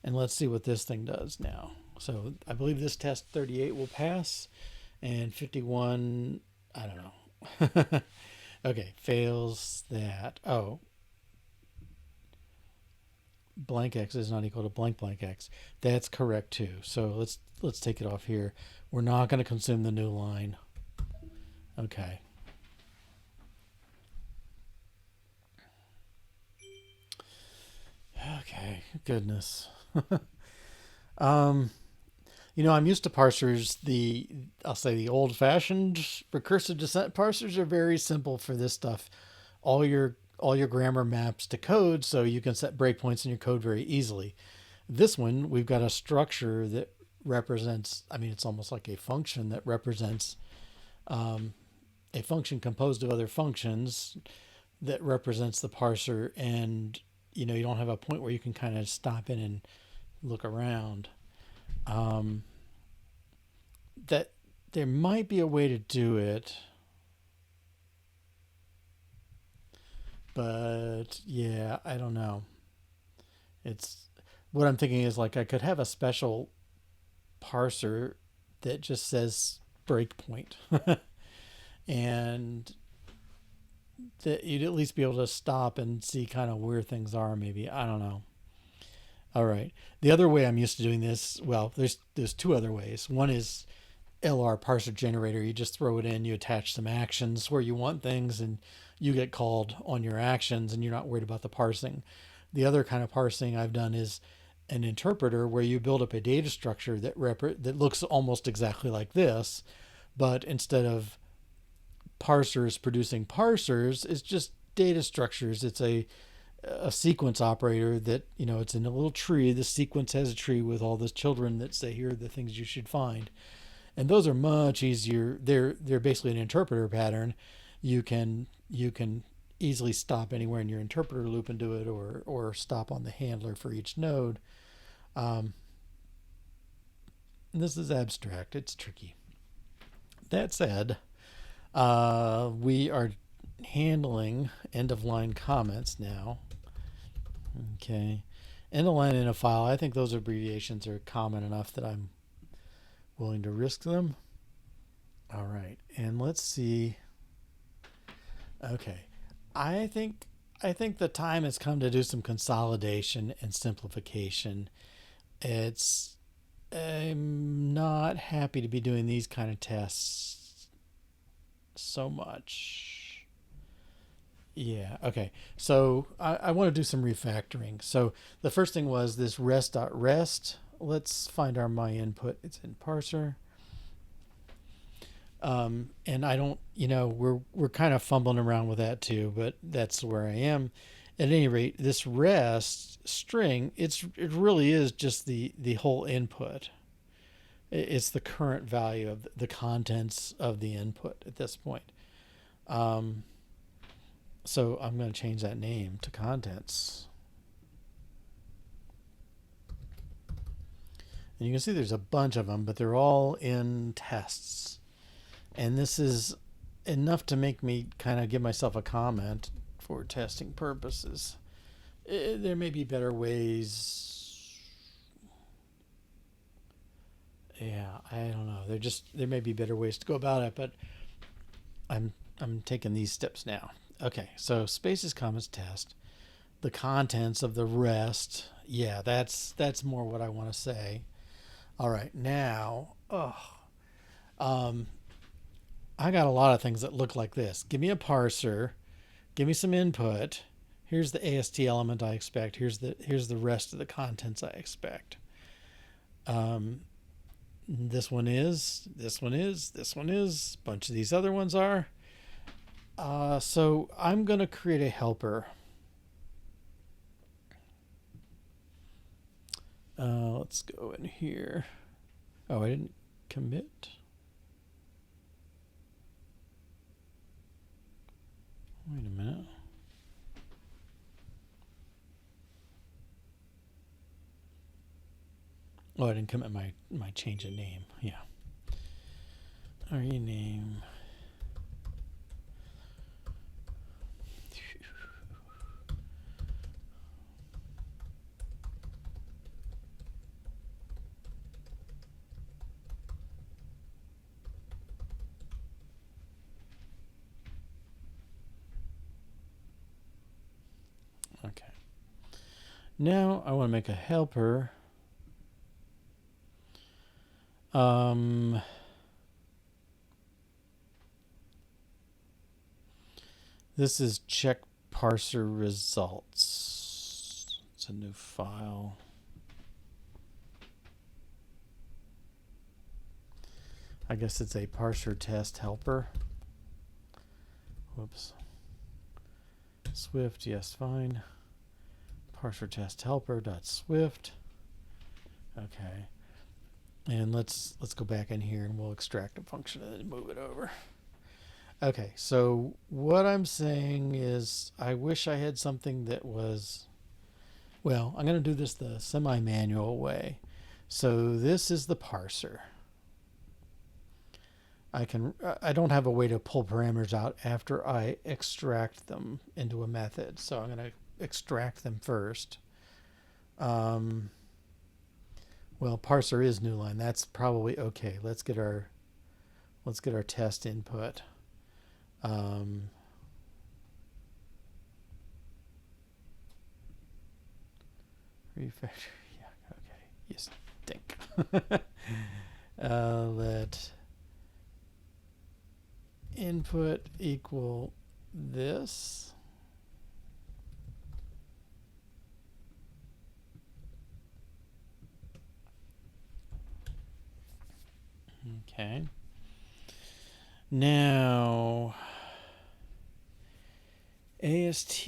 S1: And let's see what this thing does now. So I believe this test 38 will pass, and 51, I don't know. Okay, fails that. Oh, blank x is not equal to blank x. That's correct too. So let's take it off here. We're not going to consume the new line. Okay. Okay, goodness. I'm used to parsers. I'll say the old-fashioned recursive descent parsers are very simple for this stuff. All your grammar maps to code, so you can set breakpoints in your code very easily. This one, we've got a structure that represents. I mean, it's almost like a function that represents a function composed of other functions that represents the parser, and you don't have a point where you can kind of stop in and look around. That there might be a way to do it, but yeah, I don't know. It's what I'm thinking is like I could have a special parser that just says breakpoint, and that you'd at least be able to stop and see kind of where things are. Maybe, I don't know. All right. The other way I'm used to doing this, well, there's two other ways. One is LR parser generator. You just throw it in, you attach some actions where you want things, and you get called on your actions, and you're not worried about the parsing. The other kind of parsing I've done is an interpreter where you build up a data structure that looks almost exactly like this, but instead of parsers producing parsers, it's just data structures. It's a sequence operator that it's in a little tree. The sequence has a tree with all the children that say here are the things you should find, and those are much easier. They're basically an interpreter pattern. You can easily stop anywhere in your interpreter loop and do it, or stop on the handler for each node. This is abstract. It's tricky. That said, we are handling end of line comments now. Okay. End of line in a file. I think those abbreviations are common enough that I'm willing to risk them. All right. And let's see. Okay. I think the time has come to do some consolidation and simplification. I'm not happy to be doing these kind of tests so much. Yeah, okay. So I want to do some refactoring. So the first thing was this rest.rest. Let's find our my input. It's in parser. And I don't, we're kind of fumbling around with that too, but that's where I am. At any rate, this rest string, it really is just the whole input. It's the current value of the contents of the input at this point. So I'm going to change that name to contents. And you can see there's a bunch of them, but they're all in tests. And this is enough to make me kind of give myself a comment for testing purposes. There may be better ways. Yeah, I don't know. There may be better ways to go about it, but I'm taking these steps now. Okay, so spaces, commas, test. The contents of the rest. Yeah, that's more what I want to say. All right, now, I got a lot of things that look like this. Give me a parser. Give me some input. Here's the AST element I expect. Here's the rest of the contents I expect. This one is. This one is. This one is. A bunch of these other ones are. So I'm gonna create a helper. Let's go in here. Oh, I didn't commit. Wait a minute. Oh, I didn't commit my change of name. Yeah. Rename. Okay. Now I want to make a helper. This is check parser results. It's a new file. I guess it's a parser test helper. Whoops. Swift, yes, fine. Parser test helper dot swift. Okay. And let's go back in here and we'll extract a function and then move it over. Okay, so what I'm saying is I wish I had something that was, well, I'm going to do this the semi-manual way. So this is the parser. I don't have a way to pull parameters out after I extract them into a method. So I'm going to extract them first. Well, parser is new line. That's probably okay. Let's get our test input. Refactor. Yeah. Okay. You stink. Let input equal this. Okay. Now AST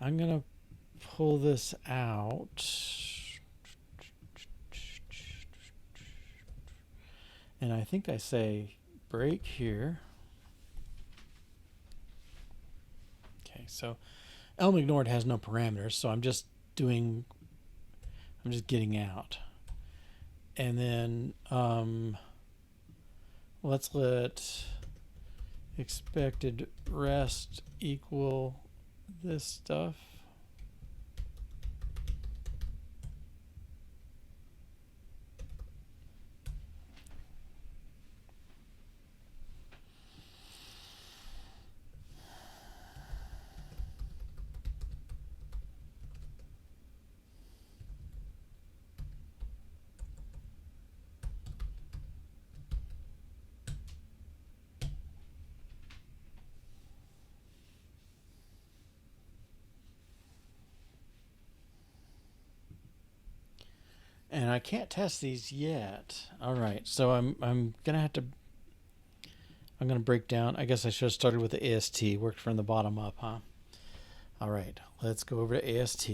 S1: I'm going to pull this out. And I think I say break here. Okay, so Elm ignored has no parameters, so I'm just getting out. And then let's let expected rest equal this stuff. And I can't test these yet. All right, so I'm gonna break down. I guess I should have started with the AST. Worked from the bottom up, huh? All right, let's go over to AST,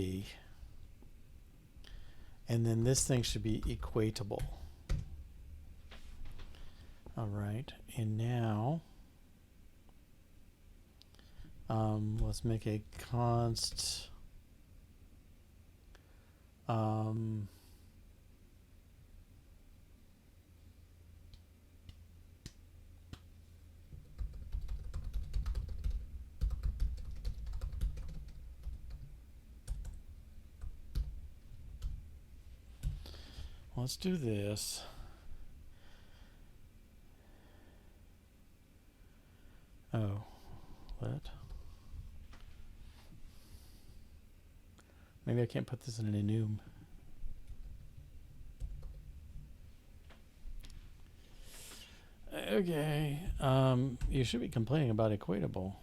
S1: and then this thing should be equatable. All right, and now let's make a const. let's do this. Oh, what? Maybe I can't put this in an enum. Okay. You should be complaining about equatable.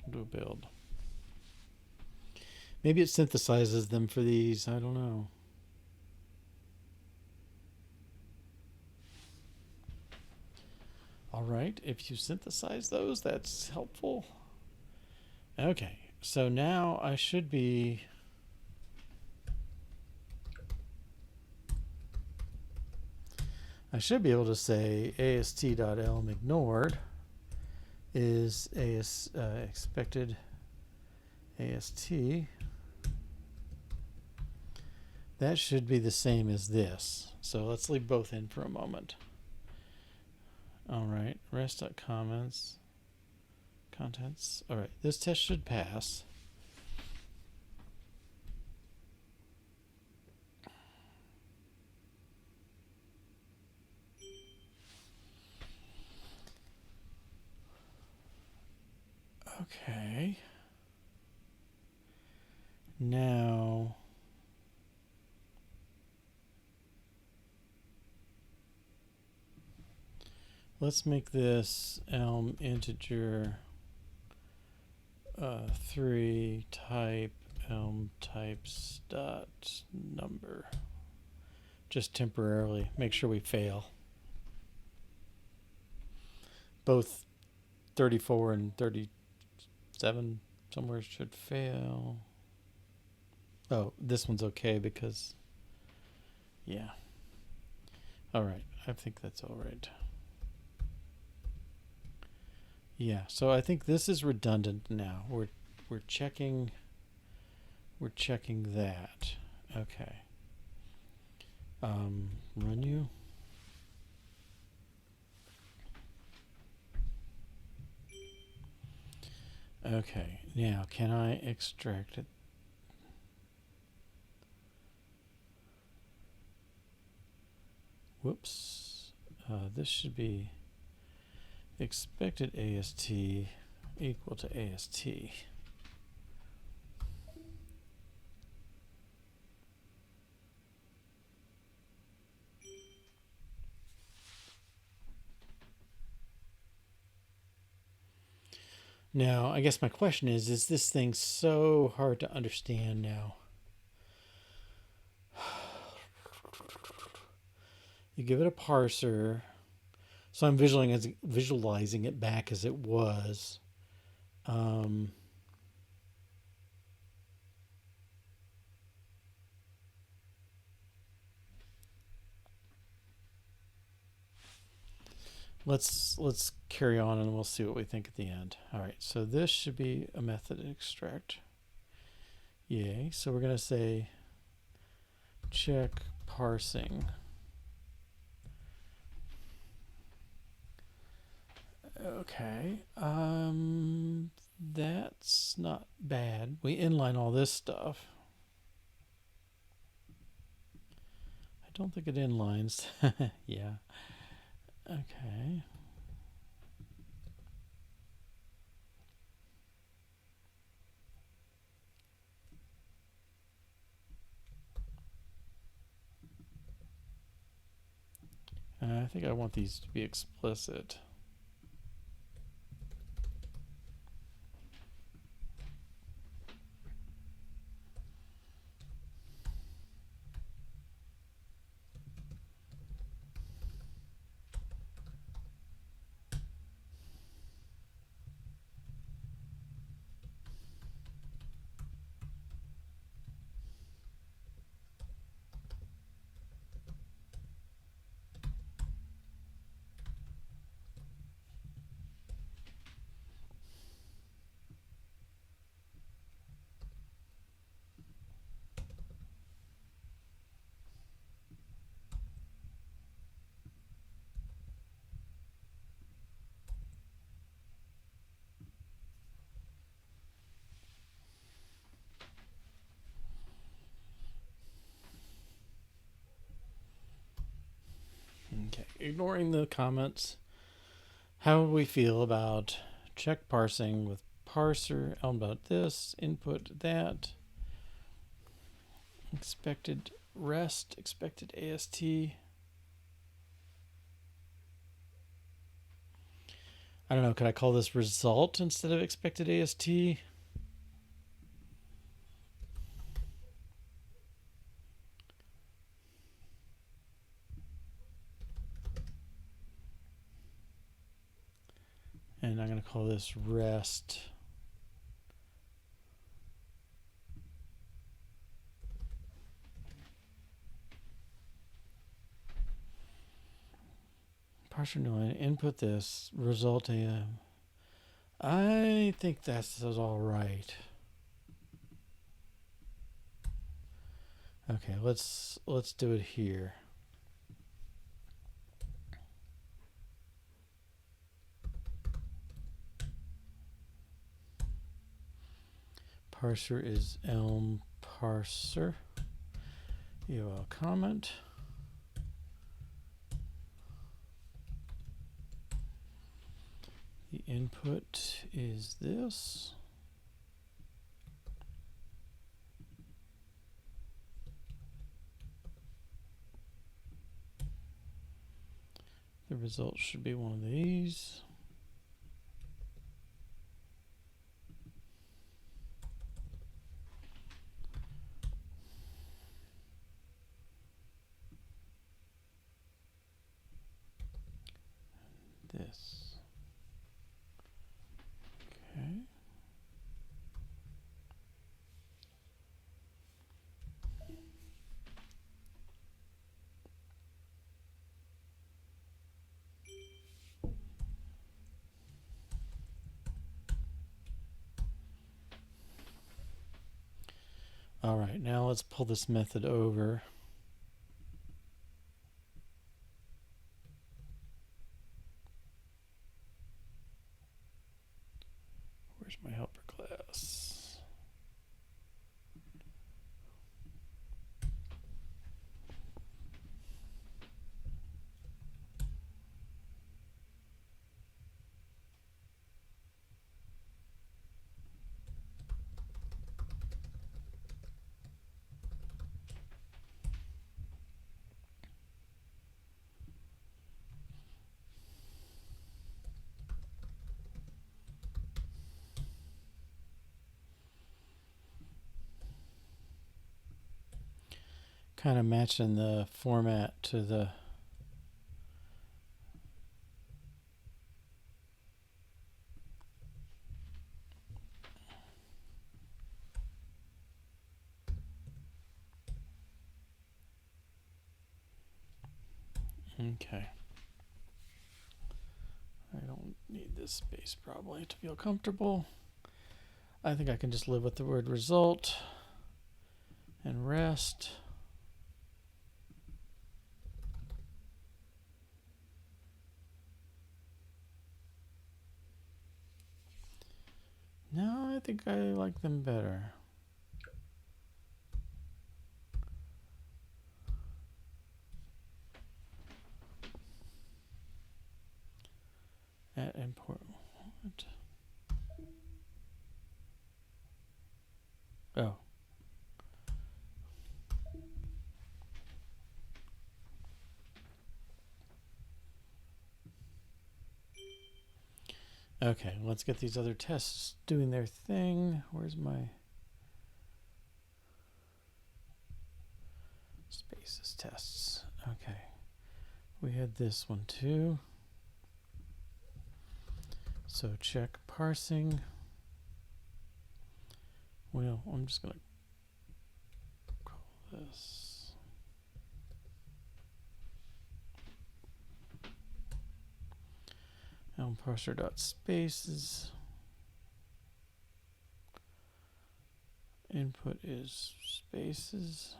S1: Do a build. Maybe it synthesizes them for these. I don't know. All right. If you synthesize those, that's helpful. Okay. So now I should be... able to say ast.elm ignored is expected AST. That should be the same as this. So let's leave both in for a moment. All right, rest.comments, contents. All right, this test should pass. Okay. Now, let's make this Elm integer 3 type Elm types dot number. Just temporarily make sure we fail. Both 34 and 37 somewhere should fail. Oh, this one's okay because, yeah. All right, I think that's all right. Yeah, so I think this is redundant now. We're checking that. Okay. Run you. Okay, now can I extract it? Whoops. This should be expected AST equal to AST. Now, I guess my question is this thing so hard to understand now? You give it a parser. So I'm visualizing it back as it was. Let's carry on and we'll see what we think at the end. All right, so this should be a method extract. Yay. So we're going to say check parsing. Okay. That's not bad. We inline all this stuff. I don't think it inlines. Yeah. Okay. I think I want these to be explicit. ignoring the comments, how would we feel about check parsing with parser, Elm about this, input that, expected rest, expected AST. I don't know, could I call this result instead of expected AST? And I'm going to call this rest. Parser doing input this, result AM. I think that's all right. Okay, let's do it here. Parser is Elm parser. UL comment. The input is this. The result should be one of these. This. Okay. All right, now let's pull this method over. Where's my helper class? Kind of matching the format to the okay. I don't need this space probably to feel comfortable. I think I can just live with the word result and rest. No, I think I like them better. At import. What? Oh. Okay, let's get these other tests doing their thing. Where's my spaces tests? Okay. We had this one too. So check parsing. Well, I'm just going to call this Elm parser dot spaces. Input is spaces.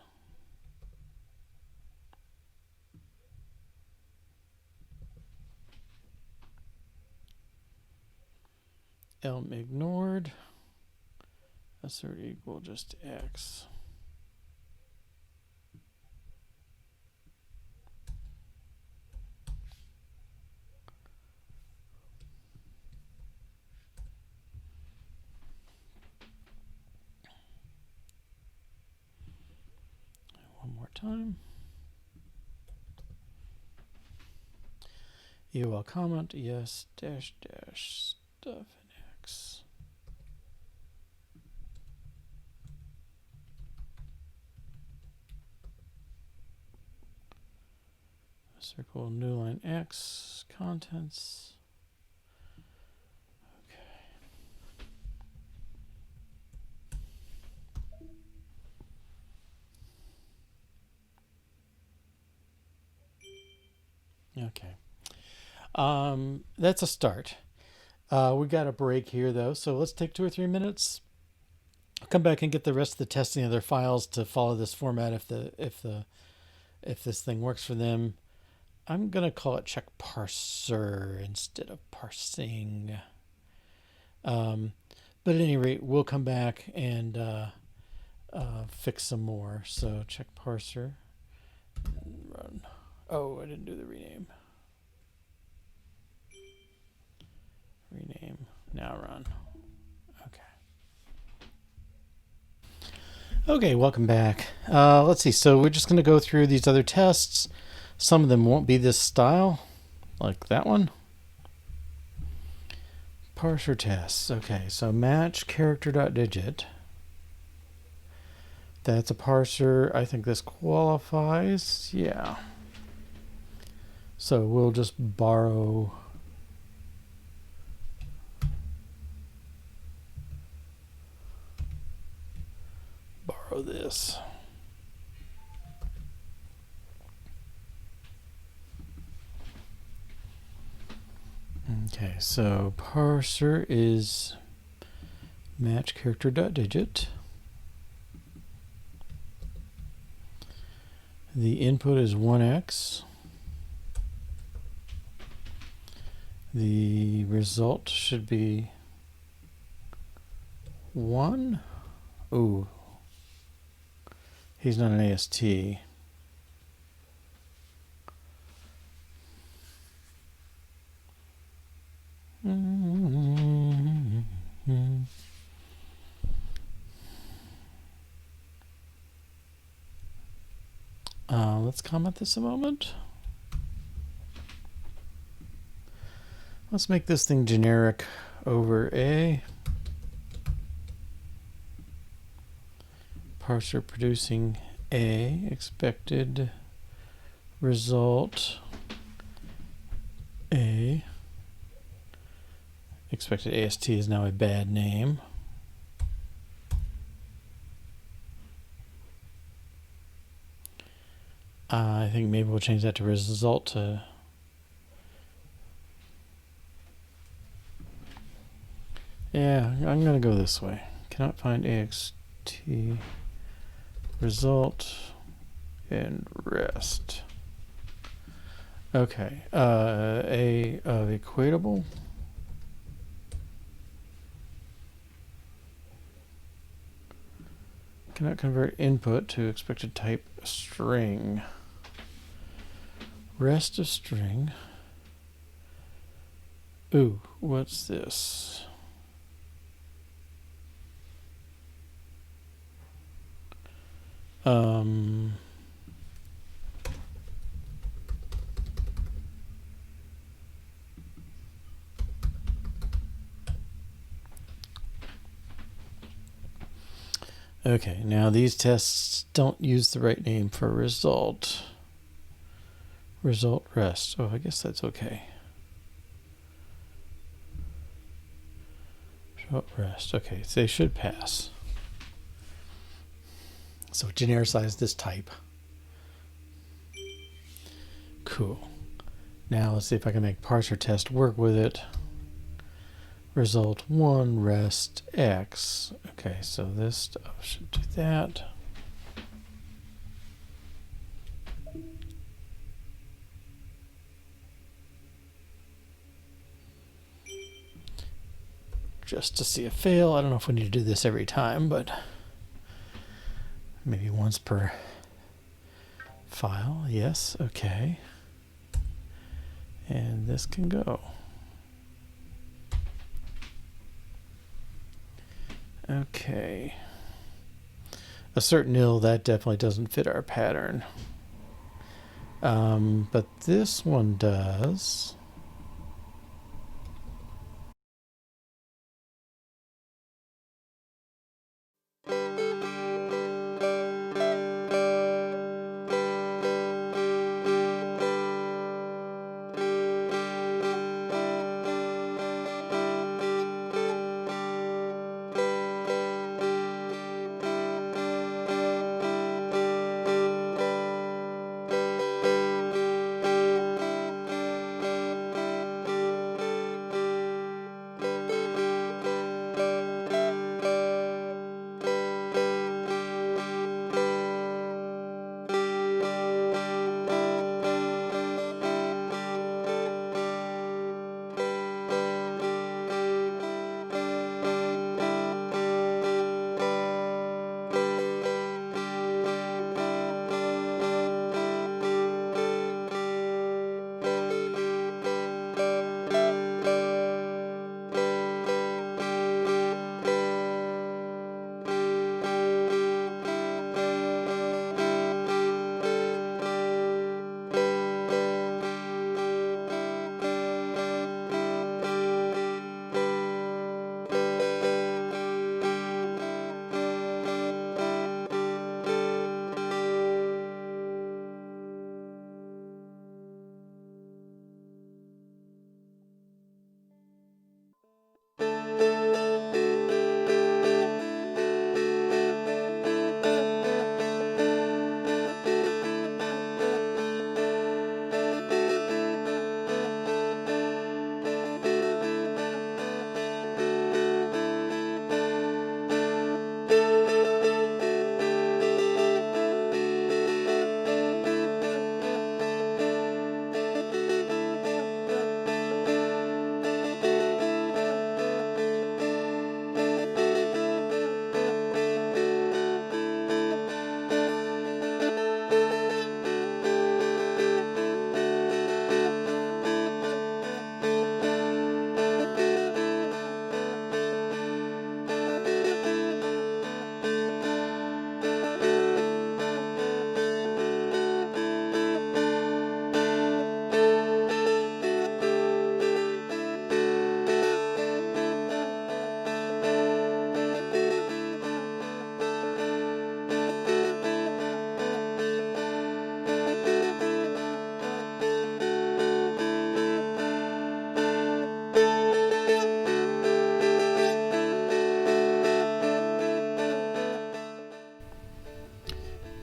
S1: Elm ignored. Assert equal just X. time. EOL comment, yes, dash dash stuff in X. Circle new line X, contents. Okay. That's a start. We got a break here though, so let's take 2 or 3 minutes. I'll come back and get the rest of the testing of their files to follow this format if this thing works for them. I'm gonna call it check parser instead of parsing. But at any rate, we'll come back and fix some more. So check parser and run. Oh, I didn't do the rename. Rename. Now run. Okay, welcome back. Let's see. So we're just going to go through these other tests. Some of them won't be this style, like that one. Parser tests. Okay, so match character.digit. That's a parser. I think this qualifies. Yeah. So we'll just borrow this. Okay, so parser is match character.digit. The input is 1x. The result should be 1. Ooh. He's not an AST. Let's comment this a moment. Let's make this thing generic over A. Parser producing A, expected result A. Expected AST is now a bad name. I think maybe we'll change that to result to yeah, I'm gonna go this way. Cannot find AXT result and rest. Okay, A of equatable. Cannot convert input to expected type string. Rest of string. Ooh, what's this? Okay, now these tests don't use the right name for result. Result rest. Oh, I guess that's okay. Result rest. Okay, so they should pass. So genericize this type. Cool. Now let's see if I can make parser test work with it. Result 1 rest X. Okay, so this stuff should do that. Just to see a fail. I don't know if we need to do this every time, but maybe once per file. Yes, okay. And this can go. Okay. a certain ill, that definitely doesn't fit our pattern. But this one does.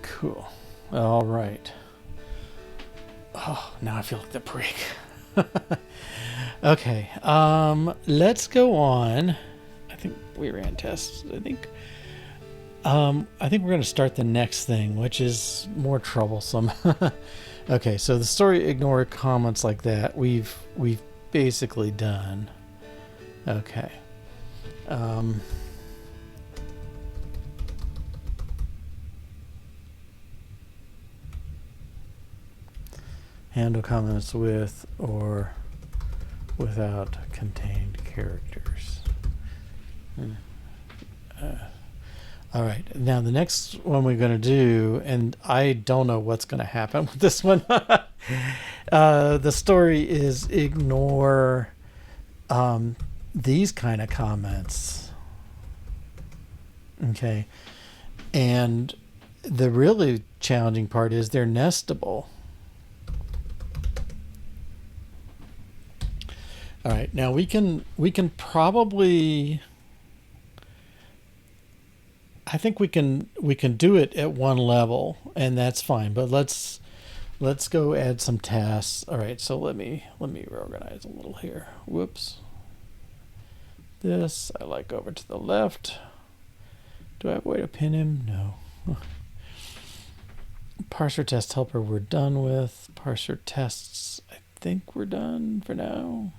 S1: Cool. All right. Oh, now I feel like the prick. Okay. Let's go on. I think we ran tests. I think we're going to start the next thing, which is more troublesome. Okay, so the story ignore comments like that. We've basically done. Okay. Handle comments with or without contained characters. All right, now the next one we're going to do, and I don't know what's going to happen with this one. The story is ignore these kind of comments. Okay, and the really challenging part is they're nestable. All right, now we can probably, I think we can do it at one level, and that's fine. But let's go add some tasks. All right, so let me reorganize a little here. Whoops. This I like over to the left. Do I have a way to pin him? No. Parser test helper we're done with. Parser tests I think we're done for now.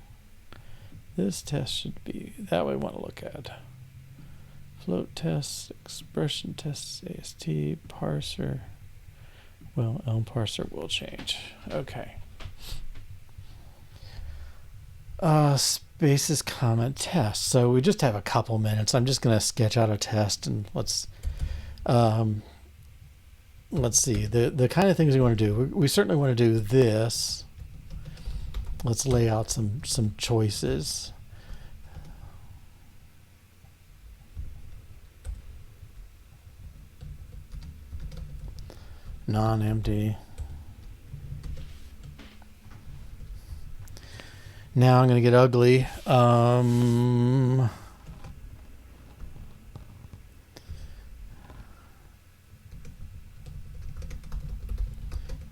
S1: This test should be that we want to look at. Float tests, expression tests, AST, parser. Well, Elm parser will change. Okay. Spaces comment test. So we just have a couple minutes. I'm just going to sketch out a test and let's Let's see, the kind of things we want to do. We certainly want to do this. Let's lay out some choices. Non-empty. Now I'm going to get ugly.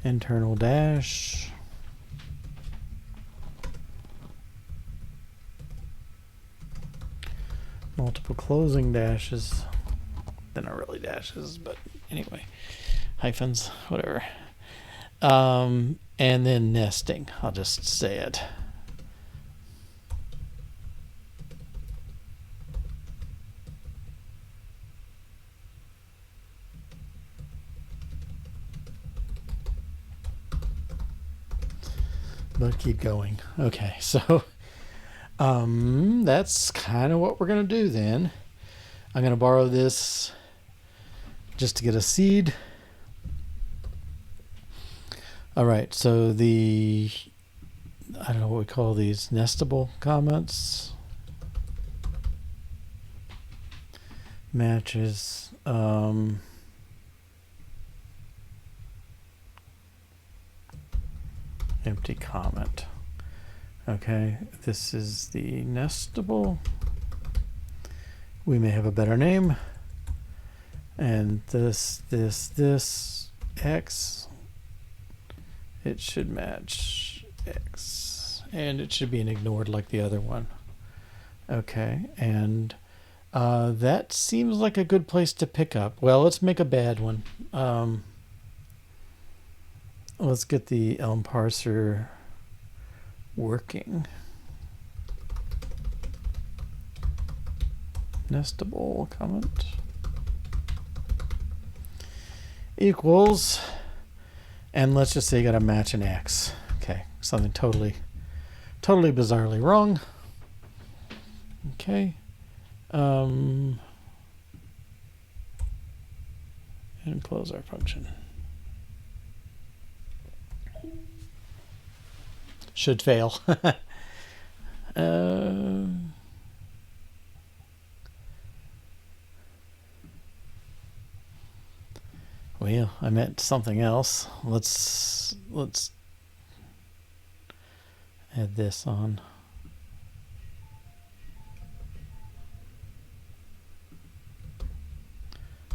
S1: Internal dash. Multiple closing dashes. They're not really dashes, but anyway. Hyphens, whatever. And then nesting. I'll just say it. But keep going. Okay, so that's kind of what we're going to do then. I'm going to borrow this just to get a seed. All right, so I don't know what we call these, nestable comments. Matches. Empty comment. Okay, this is the nestable. We may have a better name. And this, X. It should match X. And it should be an ignored like the other one. Okay, and that seems like a good place to pick up. Well, let's make a bad one. Let's get the Elm parser working. Nestable comment equals, and let's just say you got to match an X. Okay, something totally bizarrely wrong. Okay. And close our function. Should fail. Well, I meant something else. Let's add this on.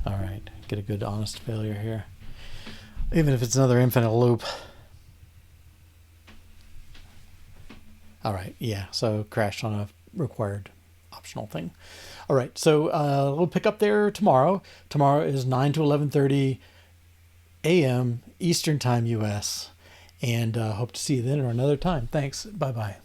S1: All right, get a good honest failure here. Even if it's another infinite loop. All right, yeah, so crashed on a required optional thing. All right, so we'll pick up there tomorrow. Tomorrow is 9 to 11:30 a.m. Eastern Time, U.S. And hope to see you then or another time. Thanks. Bye-bye.